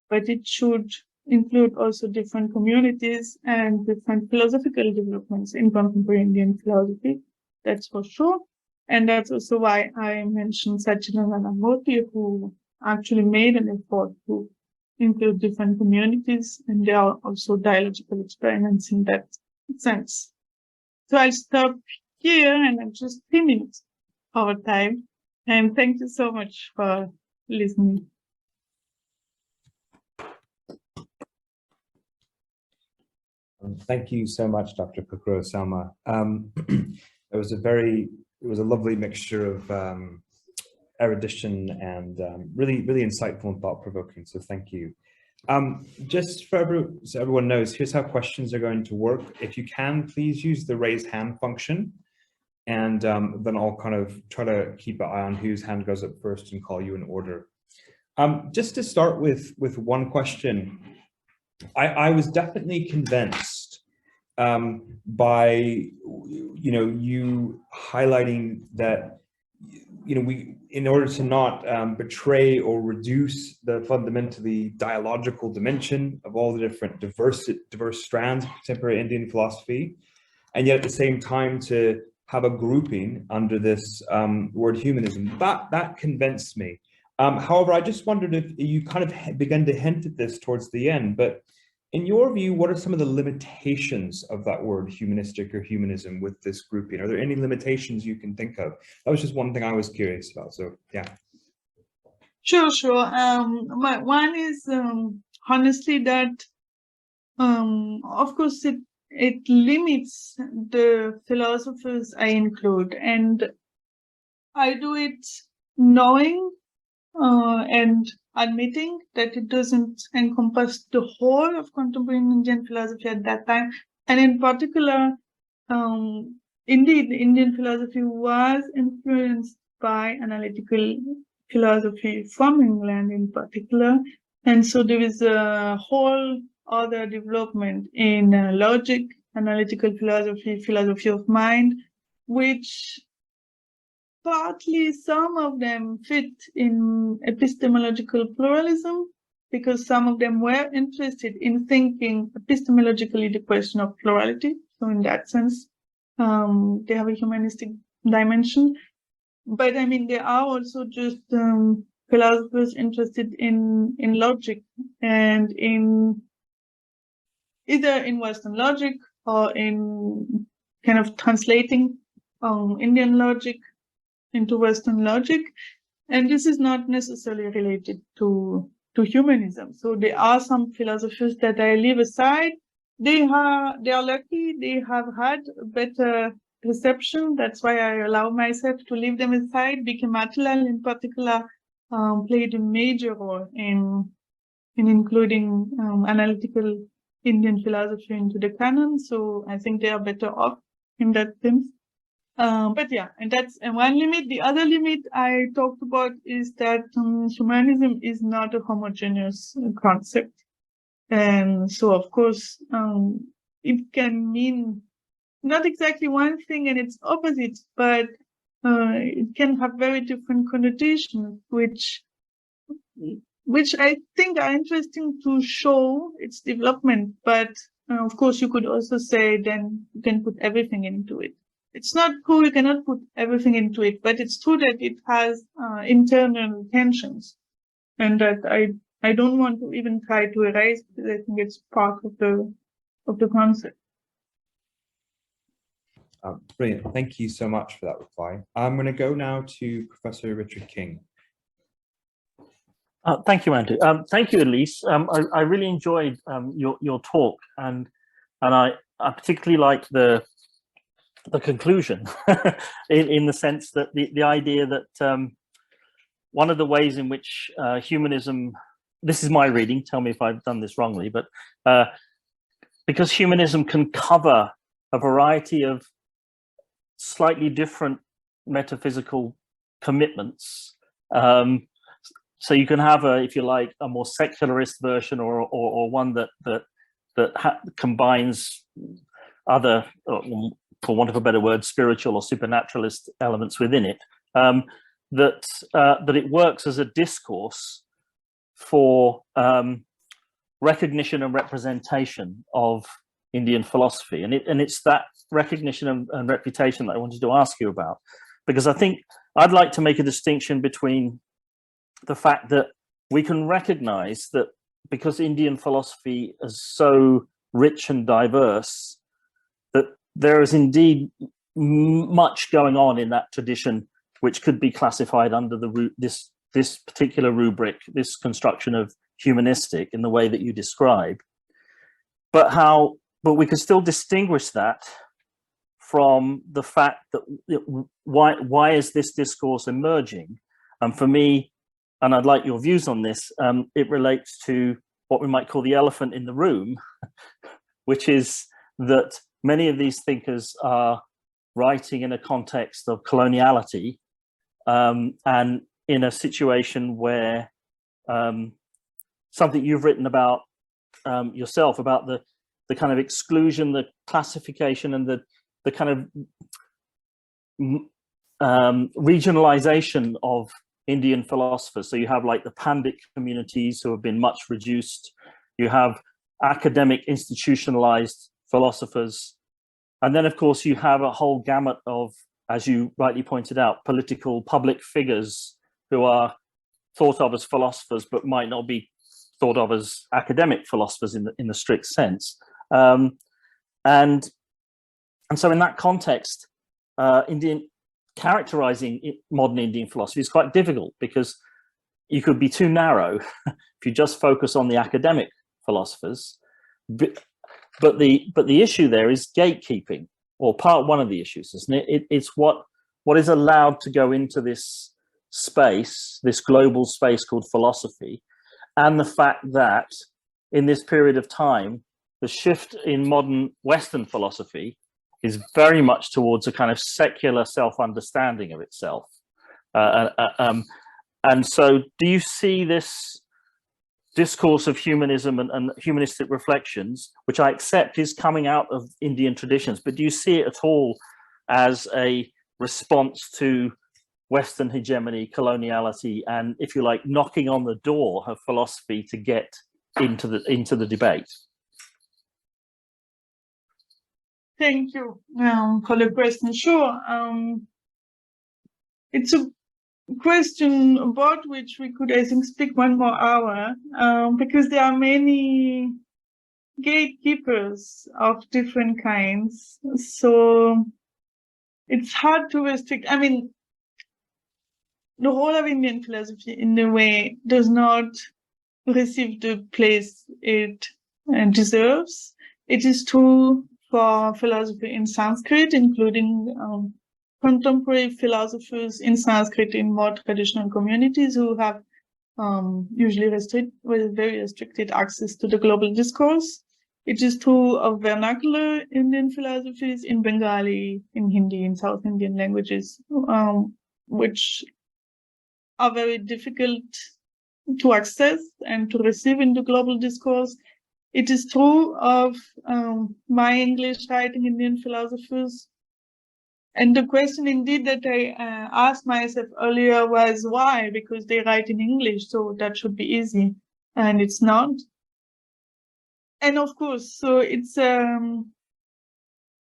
but it should include also different communities and different philosophical developments in contemporary Indian philosophy. That's for sure. And that's also why I mentioned Satchidananda Murthy, who actually made an effort to include different communities, and there are also dialogical experiments in that sense. So I'll stop here, and I'm just 3 minutes over time. And thank you so much for listening. Thank you so much, Dr. Coquereau-Saouma. It was a lovely mixture of erudition and really insightful and thought-provoking. So thank you. Just so everyone knows, here's how questions are going to work. If you can, please use the raise hand function, and then I'll kind of try to keep an eye on whose hand goes up first and call you in order. Just to start with one question, I was definitely convinced by you highlighting that we, in order to not betray or reduce the fundamentally dialogical dimension of all the different diverse strands of contemporary Indian philosophy, and yet at the same time to have a grouping under this word humanism, that convinced me. However, I just wondered if you kind of began to hint at this towards the end, but in your view, what are some of the limitations of that word humanistic or humanism with this grouping? Are there any limitations you can think of? That was just one thing I was curious about. So, yeah. Sure. One is honestly that, of course, it limits the philosophers I include, and I do it knowing and admitting that it doesn't encompass the whole of contemporary Indian philosophy at that time. And in particular, indeed, Indian philosophy was influenced by analytical philosophy from England in particular. And so there is a whole other development in logic, analytical philosophy, philosophy of mind, which partly some of them fit in epistemological pluralism, because some of them were interested in thinking epistemologically the question of plurality. So in that sense, they have a humanistic dimension. But I mean, there are also just philosophers interested in logic, and in either in Western logic or in kind of translating Indian logic into Western logic, and this is not necessarily related to humanism. So there are some philosophers that I leave aside. They are lucky; they have had a better reception. That's why I allow myself to leave them aside. B.K. Matilal, in particular, played a major role in including analytical Indian philosophy into the canon. So I think they are better off in that sense. But yeah, and that's one limit. The other limit I talked about is that humanism is not a homogeneous concept. And so, of course, it can mean not exactly one thing and its opposite, but it can have very different connotations, which I think are interesting to show its development. But of course, you could also say then you can put everything into it. It's not true, you cannot put everything into it, but it's true that it has internal tensions, and that I don't want to even try to erase, because I think it's part of the concept. Brilliant. Thank you so much for that reply. I'm going to go now to Professor Richard King. Thank you, Andrew. Thank you, Elise. I really enjoyed your talk, and I particularly like the conclusion in the sense that the idea that one of the ways in which humanism, this is my reading, tell me if I've done this wrongly, but because humanism can cover a variety of slightly different metaphysical commitments. So you can have if you like, a more secularist version, or one that combines other, for want of a better word, spiritual or supernaturalist elements within it. That it works as a discourse for recognition and representation of Indian philosophy, and it's that recognition and reputation that I wanted to ask you about, because I think I'd like to make a distinction between the fact that we can recognize that because Indian philosophy is so rich and diverse, that there is indeed much going on in that tradition which could be classified under this particular rubric, this construction of humanistic in the way that you describe, but we can still distinguish that from the fact that why is this discourse emerging? And for me, and I'd like your views on this, it relates to what we might call the elephant in the room, which is that many of these thinkers are writing in a context of coloniality, and in a situation where something you've written about yourself, about the kind of exclusion, the classification, and the kind of regionalization of Indian philosophers. So you have like the Pandit communities who have been much reduced. You have academic institutionalized philosophers. And then, of course, you have a whole gamut of, as you rightly pointed out, political public figures who are thought of as philosophers, but might not be thought of as academic philosophers in the strict sense. And so in that context, characterizing modern Indian philosophy is quite difficult, because you could be too narrow if you just focus on the academic philosophers. But the issue there is gatekeeping, or part one of the issues, isn't it? It's what is allowed to go into this space, this global space called philosophy, and the fact that in this period of time, the shift in modern Western philosophy is very much towards a kind of secular self-understanding of itself. And so do you see this discourse of humanism and humanistic reflections, which I accept is coming out of Indian traditions, but do you see it at all as a response to Western hegemony, coloniality, and, if you like, knocking on the door of philosophy to get into the debate? Thank you for the question. Sure. It's a question about which we could, I think, speak one more hour, because there are many gatekeepers of different kinds. So it's hard to restrict. I mean, the role of Indian philosophy, in a way, does not receive the place it deserves. It is true for philosophy in Sanskrit, including contemporary philosophers in Sanskrit in more traditional communities who have usually very restricted access to the global discourse. It is true of vernacular Indian philosophies in Bengali, in Hindi, in South Indian languages, which are very difficult to access and to receive in the global discourse. It is true of my English writing Indian philosophers. And the question indeed that I asked myself earlier was why? Because they write in English, so that should be easy. And it's not. And of course, so it's a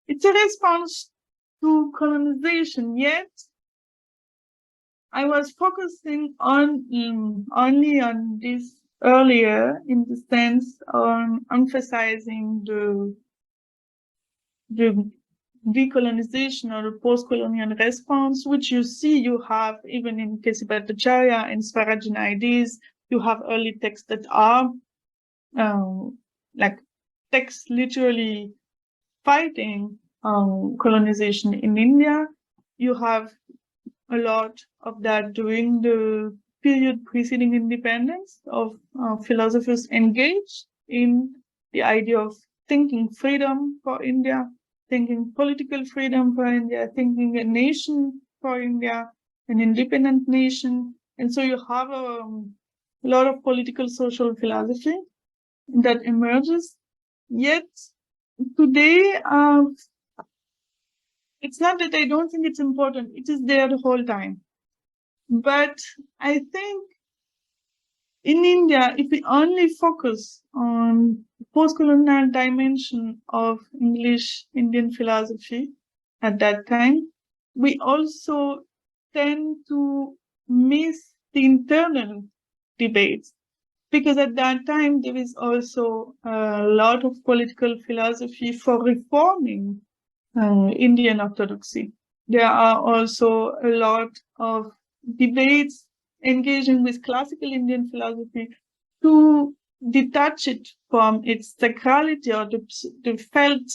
response to colonization, yet I was focusing on only on this earlier, in the sense on emphasizing the decolonization or the post-colonial response, which you see you have even in Chattopadhyaya and Swarajin ideas. you have early texts that are like texts literally fighting colonization in India. You have a lot of that during the period preceding independence of philosophers engaged in the idea of thinking freedom for India, thinking political freedom for India, thinking a nation for India, an independent nation. And so you have a lot of political social philosophy that emerges. Yet today, it's not that I don't think it's important, it is there the whole time. But I think in India, if we only focus on the post-colonial dimension of English Indian philosophy at that time, we also tend to miss the internal debates. Because at that time, there is also a lot of political philosophy for reforming Indian orthodoxy. There are also a lot of debates engaging with classical Indian philosophy to detach it from its sacrality or the felt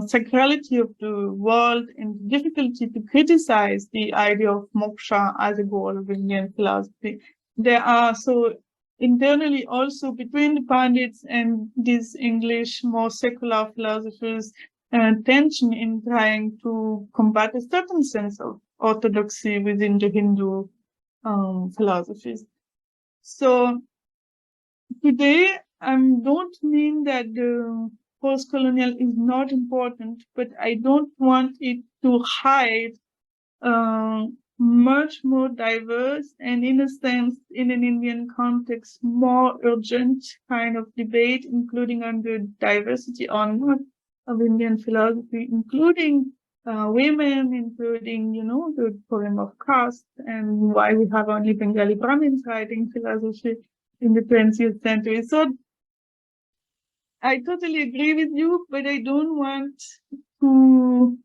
sacrality of the world and the difficulty to criticize the idea of moksha as a goal of Indian philosophy. There are so internally also between the Pandits and these English more secular philosophers tension in trying to combat a certain sense of orthodoxy within the Hindu philosophies. So today, I don't mean that the post-colonial is not important, but I don't want it to hide much more diverse and, in a sense, in an Indian context, more urgent kind of debate, including on the diversity or not of Indian philosophy, including women, including, the problem of caste and why we have only Bengali Brahmins writing philosophy in the 20th century. So I totally agree with you, but I don't want to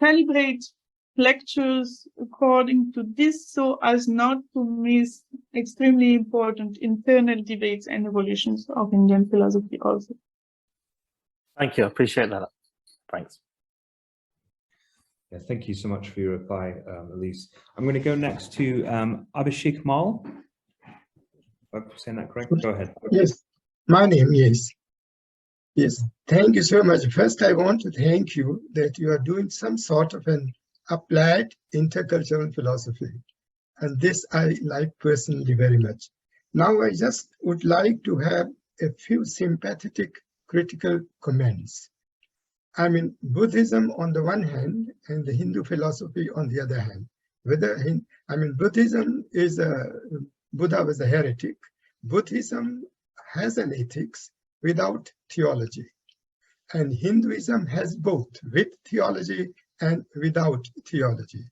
calibrate lectures according to this so as not to miss extremely important internal debates and evolutions of Indian philosophy also. Thank you. I appreciate that. Thanks. Yeah, thank you so much for your reply, Elise. I'm going to go next to Abhishek Mal. If I'm saying that correct? Go ahead. Yes, my name is. Yes, thank you so much. First, I want to thank you that you are doing some sort of an applied intercultural philosophy. And this I like personally very much. Now, I just would like to have a few sympathetic critical comments. I mean, Buddhism on the one hand and the Hindu philosophy on the other hand. Buddhism is Buddha was a heretic. Buddhism has an ethics without theology. And Hinduism has both, with theology and without theology.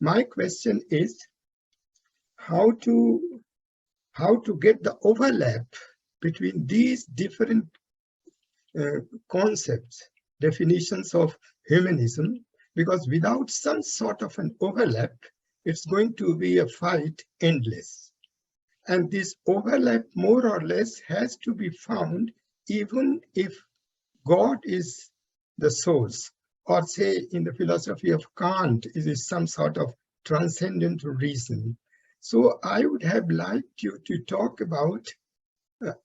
My question is how to get the overlap between these different concepts, definitions of humanism, because without some sort of an overlap, it's going to be a fight endless. And this overlap more or less has to be found even if God is the source, or say in the philosophy of Kant, it is some sort of transcendent reason. So I would have liked you to talk about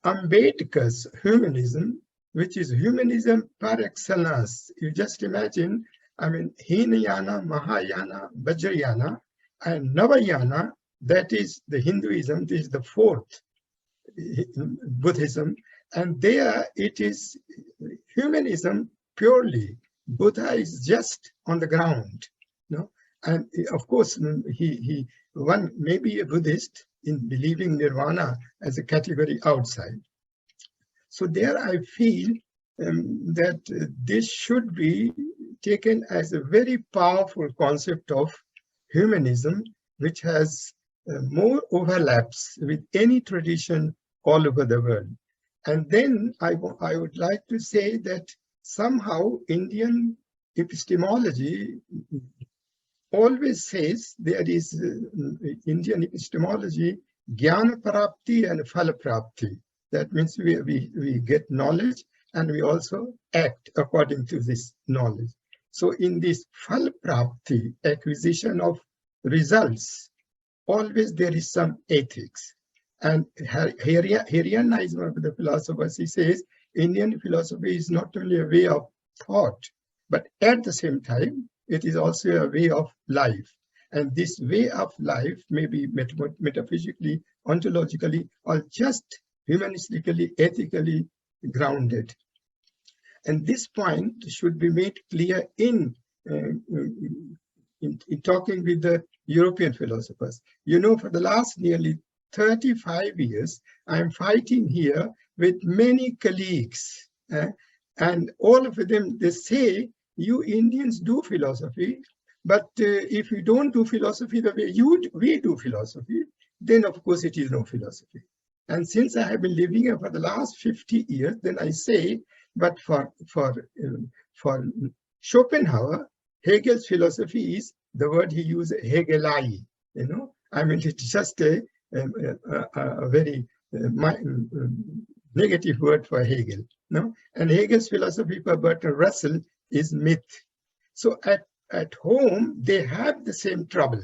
Ambedkar's humanism, which is humanism par excellence. You just imagine, Hinayana, Mahayana, Vajrayana, and Navayana, that is the Hinduism, this is the fourth Buddhism, and there it is humanism purely. Buddha is just on the ground, and of course one may be a Buddhist in believing nirvana as a category outside. So there I feel that this should be taken as a very powerful concept of humanism, which has more overlaps with any tradition all over the world. And then I would like to say that somehow Indian epistemology always says there is Indian epistemology jnana prapti and phala prapti. That means we get knowledge and we also act according to this knowledge. So in this phala prapti, acquisition of results, always there is some ethics. And Harianism of the philosophers, he says, Indian philosophy is not only a way of thought, but at the same time, it is also a way of life. And this way of life may be metaphysically, ontologically, or just humanistically, ethically grounded. And this point should be made clear in talking with the European philosophers. You know, for the last nearly 35 years, I'm fighting here with many colleagues, and all of them, they say, you Indians do philosophy, but if you don't do philosophy the way we do philosophy, then of course it is no philosophy. And since I have been living here for the last 50 years, then I say, but for Schopenhauer, Hegel's philosophy is the word he used, Hegelai. You know, I mean, it's just a very negative word for Hegel. No, and Hegel's philosophy for Bertrand Russell is myth. So at home they have the same trouble,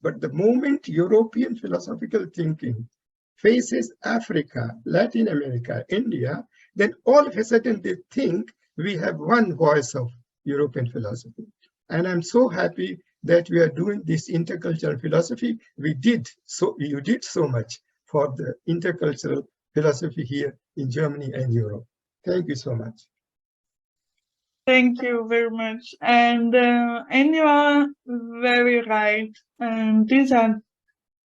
but the moment European philosophical thinking faces Africa, Latin America, India, then all of a sudden they think we have one voice of European philosophy. And I'm so happy that we are doing this intercultural philosophy. You did so much for the intercultural philosophy here in Germany and Europe. Thank you so much. Thank you very much. And you are very right. And these are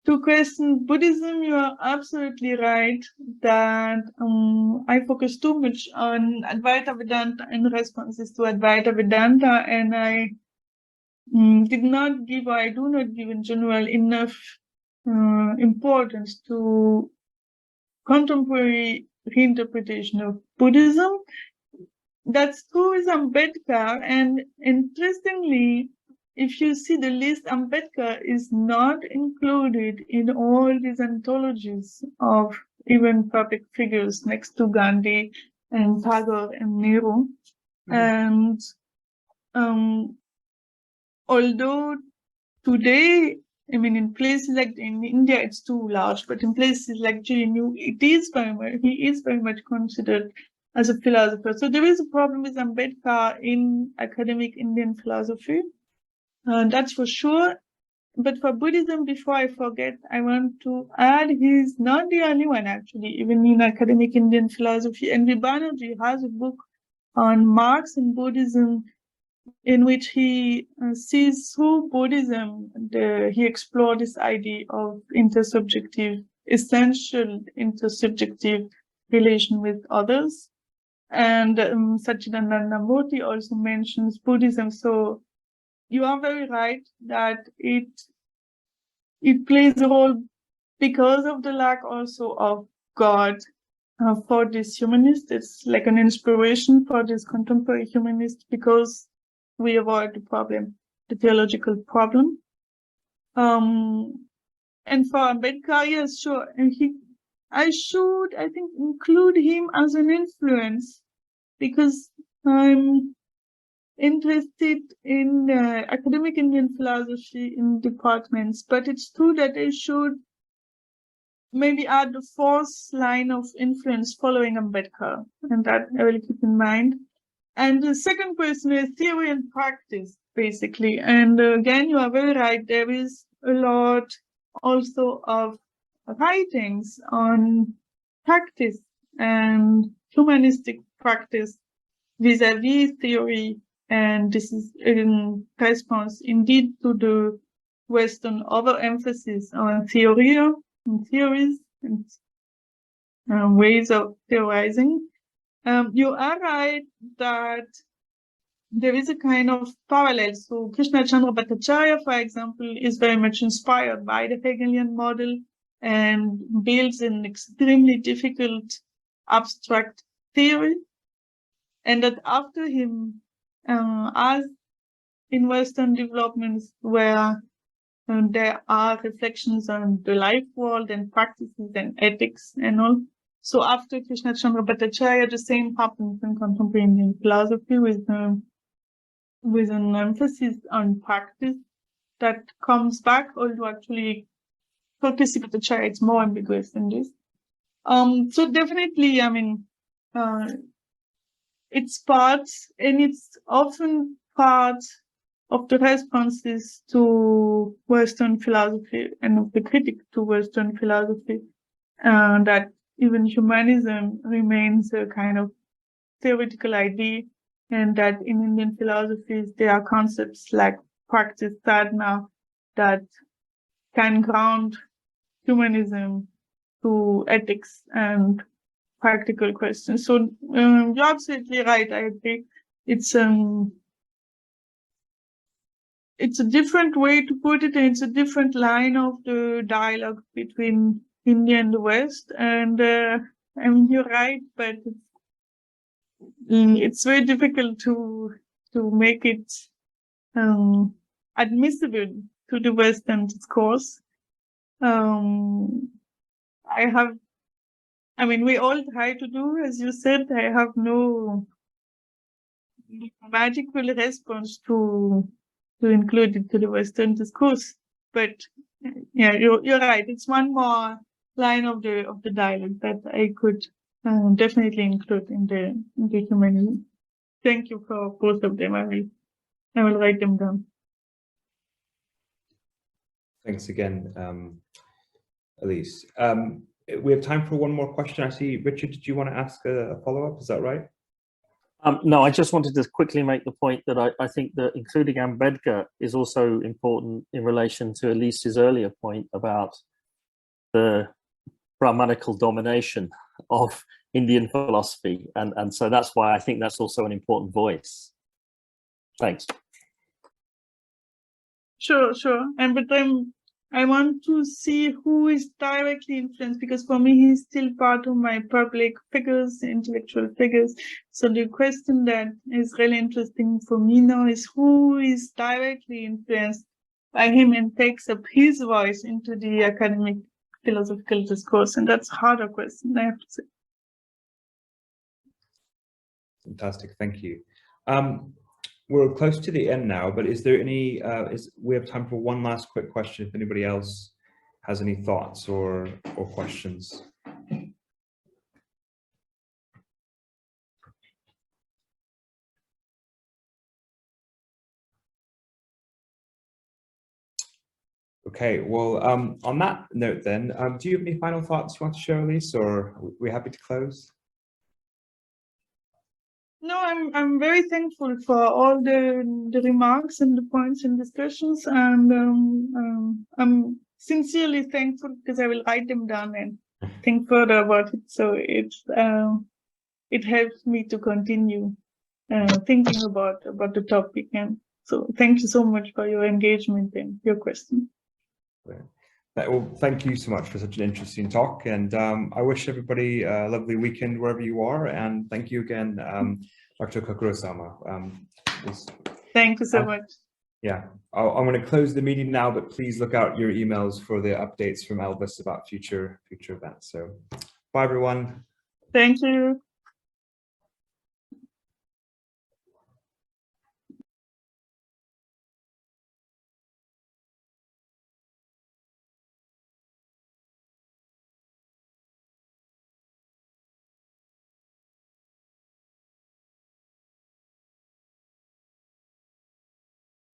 two questions. Buddhism, you are absolutely right that I focus too much on Advaita Vedanta and responses to Advaita Vedanta, and I do not give in general enough importance to contemporary reinterpretation of Buddhism. That's true with Ambedkar, and interestingly, if you see the list, Ambedkar is not included in all these anthologies of even public figures next to Gandhi and Tagore and Nehru. And although today, I mean, in places like in India, it's too large, but in places like JNU, he is very much considered as a philosopher. So there is a problem with Ambedkar in academic Indian philosophy, that's for sure. But for Buddhism, before I forget, I want to add he's not the only one actually, even in academic Indian philosophy. And Banerjee has a book on Marx and Buddhism in which he sees through Buddhism, he explored this idea of essential intersubjective relation with others. And Satchidananda Murthy also mentions Buddhism. So you are very right that it plays a role because of the lack also of God for this humanist. It's like an inspiration for this contemporary humanist because we avoid the theological problem. And for Ambedkar, yes, sure. And I think, include him as an influence because I'm interested in academic Indian philosophy in departments, but it's true that I should maybe add the fourth line of influence following Ambedkar, and that I will keep in mind. And the second question is theory and practice, basically. And again, you are very right. There is a lot also of writings on practice and humanistic practice vis-a-vis theory. And this is in response indeed to the Western overemphasis on theories and ways of theorizing. You are right that there is a kind of parallel. So Krishna Chandra Bhattacharya, for example, is very much inspired by the Hegelian model and builds an extremely difficult abstract theory. And that after him, as in Western developments where And there are reflections on the life world and practices and ethics and all. So after Krishna Chandra Bhattacharya, the same happens in contemporary Indian philosophy with an emphasis on practice that comes back, although actually for Krishna Bhattacharya it's more ambiguous than this. So definitely, I mean, it's parts, and it's often part of the responses to Western philosophy and of the critic to Western philosophy, that even humanism remains a kind of theoretical idea, and that in Indian philosophies there are concepts like practice sadhana that can ground humanism to ethics and practical questions. So you're absolutely right. I agree. It's a different way to put it, and it's a different line of the dialogue between India and the West. And I mean, you're right, but it's very difficult to make it admissible to the Western discourse. I mean, we all try to do, as you said. I have no magical response to include it to the Western discourse. But yeah, you're right. It's one more line of the dialogue that I could definitely include in the humanism. Thank you for both of them. I will write them down. Thanks again, Elise. We have time for one more question. I see, Richard, did you want to ask a follow-up? Is that right? No, I just wanted to quickly make the point that I think that including Ambedkar is also important in relation to Elise's earlier point about the Brahmanical domination of Indian philosophy. And so that's why I think that's also an important voice. Thanks. Sure. And but I want to see who is directly influenced, because for me, he's still part of my public figures, intellectual figures. So the question that is really interesting for me now is who is directly influenced by him and takes up his voice into the academic philosophical discourse. And that's a harder question, I have to say. Fantastic, thank you. We're close to the end now, but is there any, we have time for one last quick question if anybody else has any thoughts or questions. Okay, well, on that note then, do you have any final thoughts you want to share, Elise, or are we happy to close? No, I'm very thankful for all the remarks and the points and discussions, and I'm sincerely thankful because I will write them down and think further about it. So it helps me to continue thinking about the topic. And so thank you so much for your engagement and your question. Well, thank you so much for such an interesting talk, and I wish everybody a lovely weekend wherever you are, and thank you again, Dr. Coquereau-Saouma. Thank you so much. Yeah, I'm going to close the meeting now, but please look out your emails for the updates from Elvis about future events. So bye everyone. Thank you.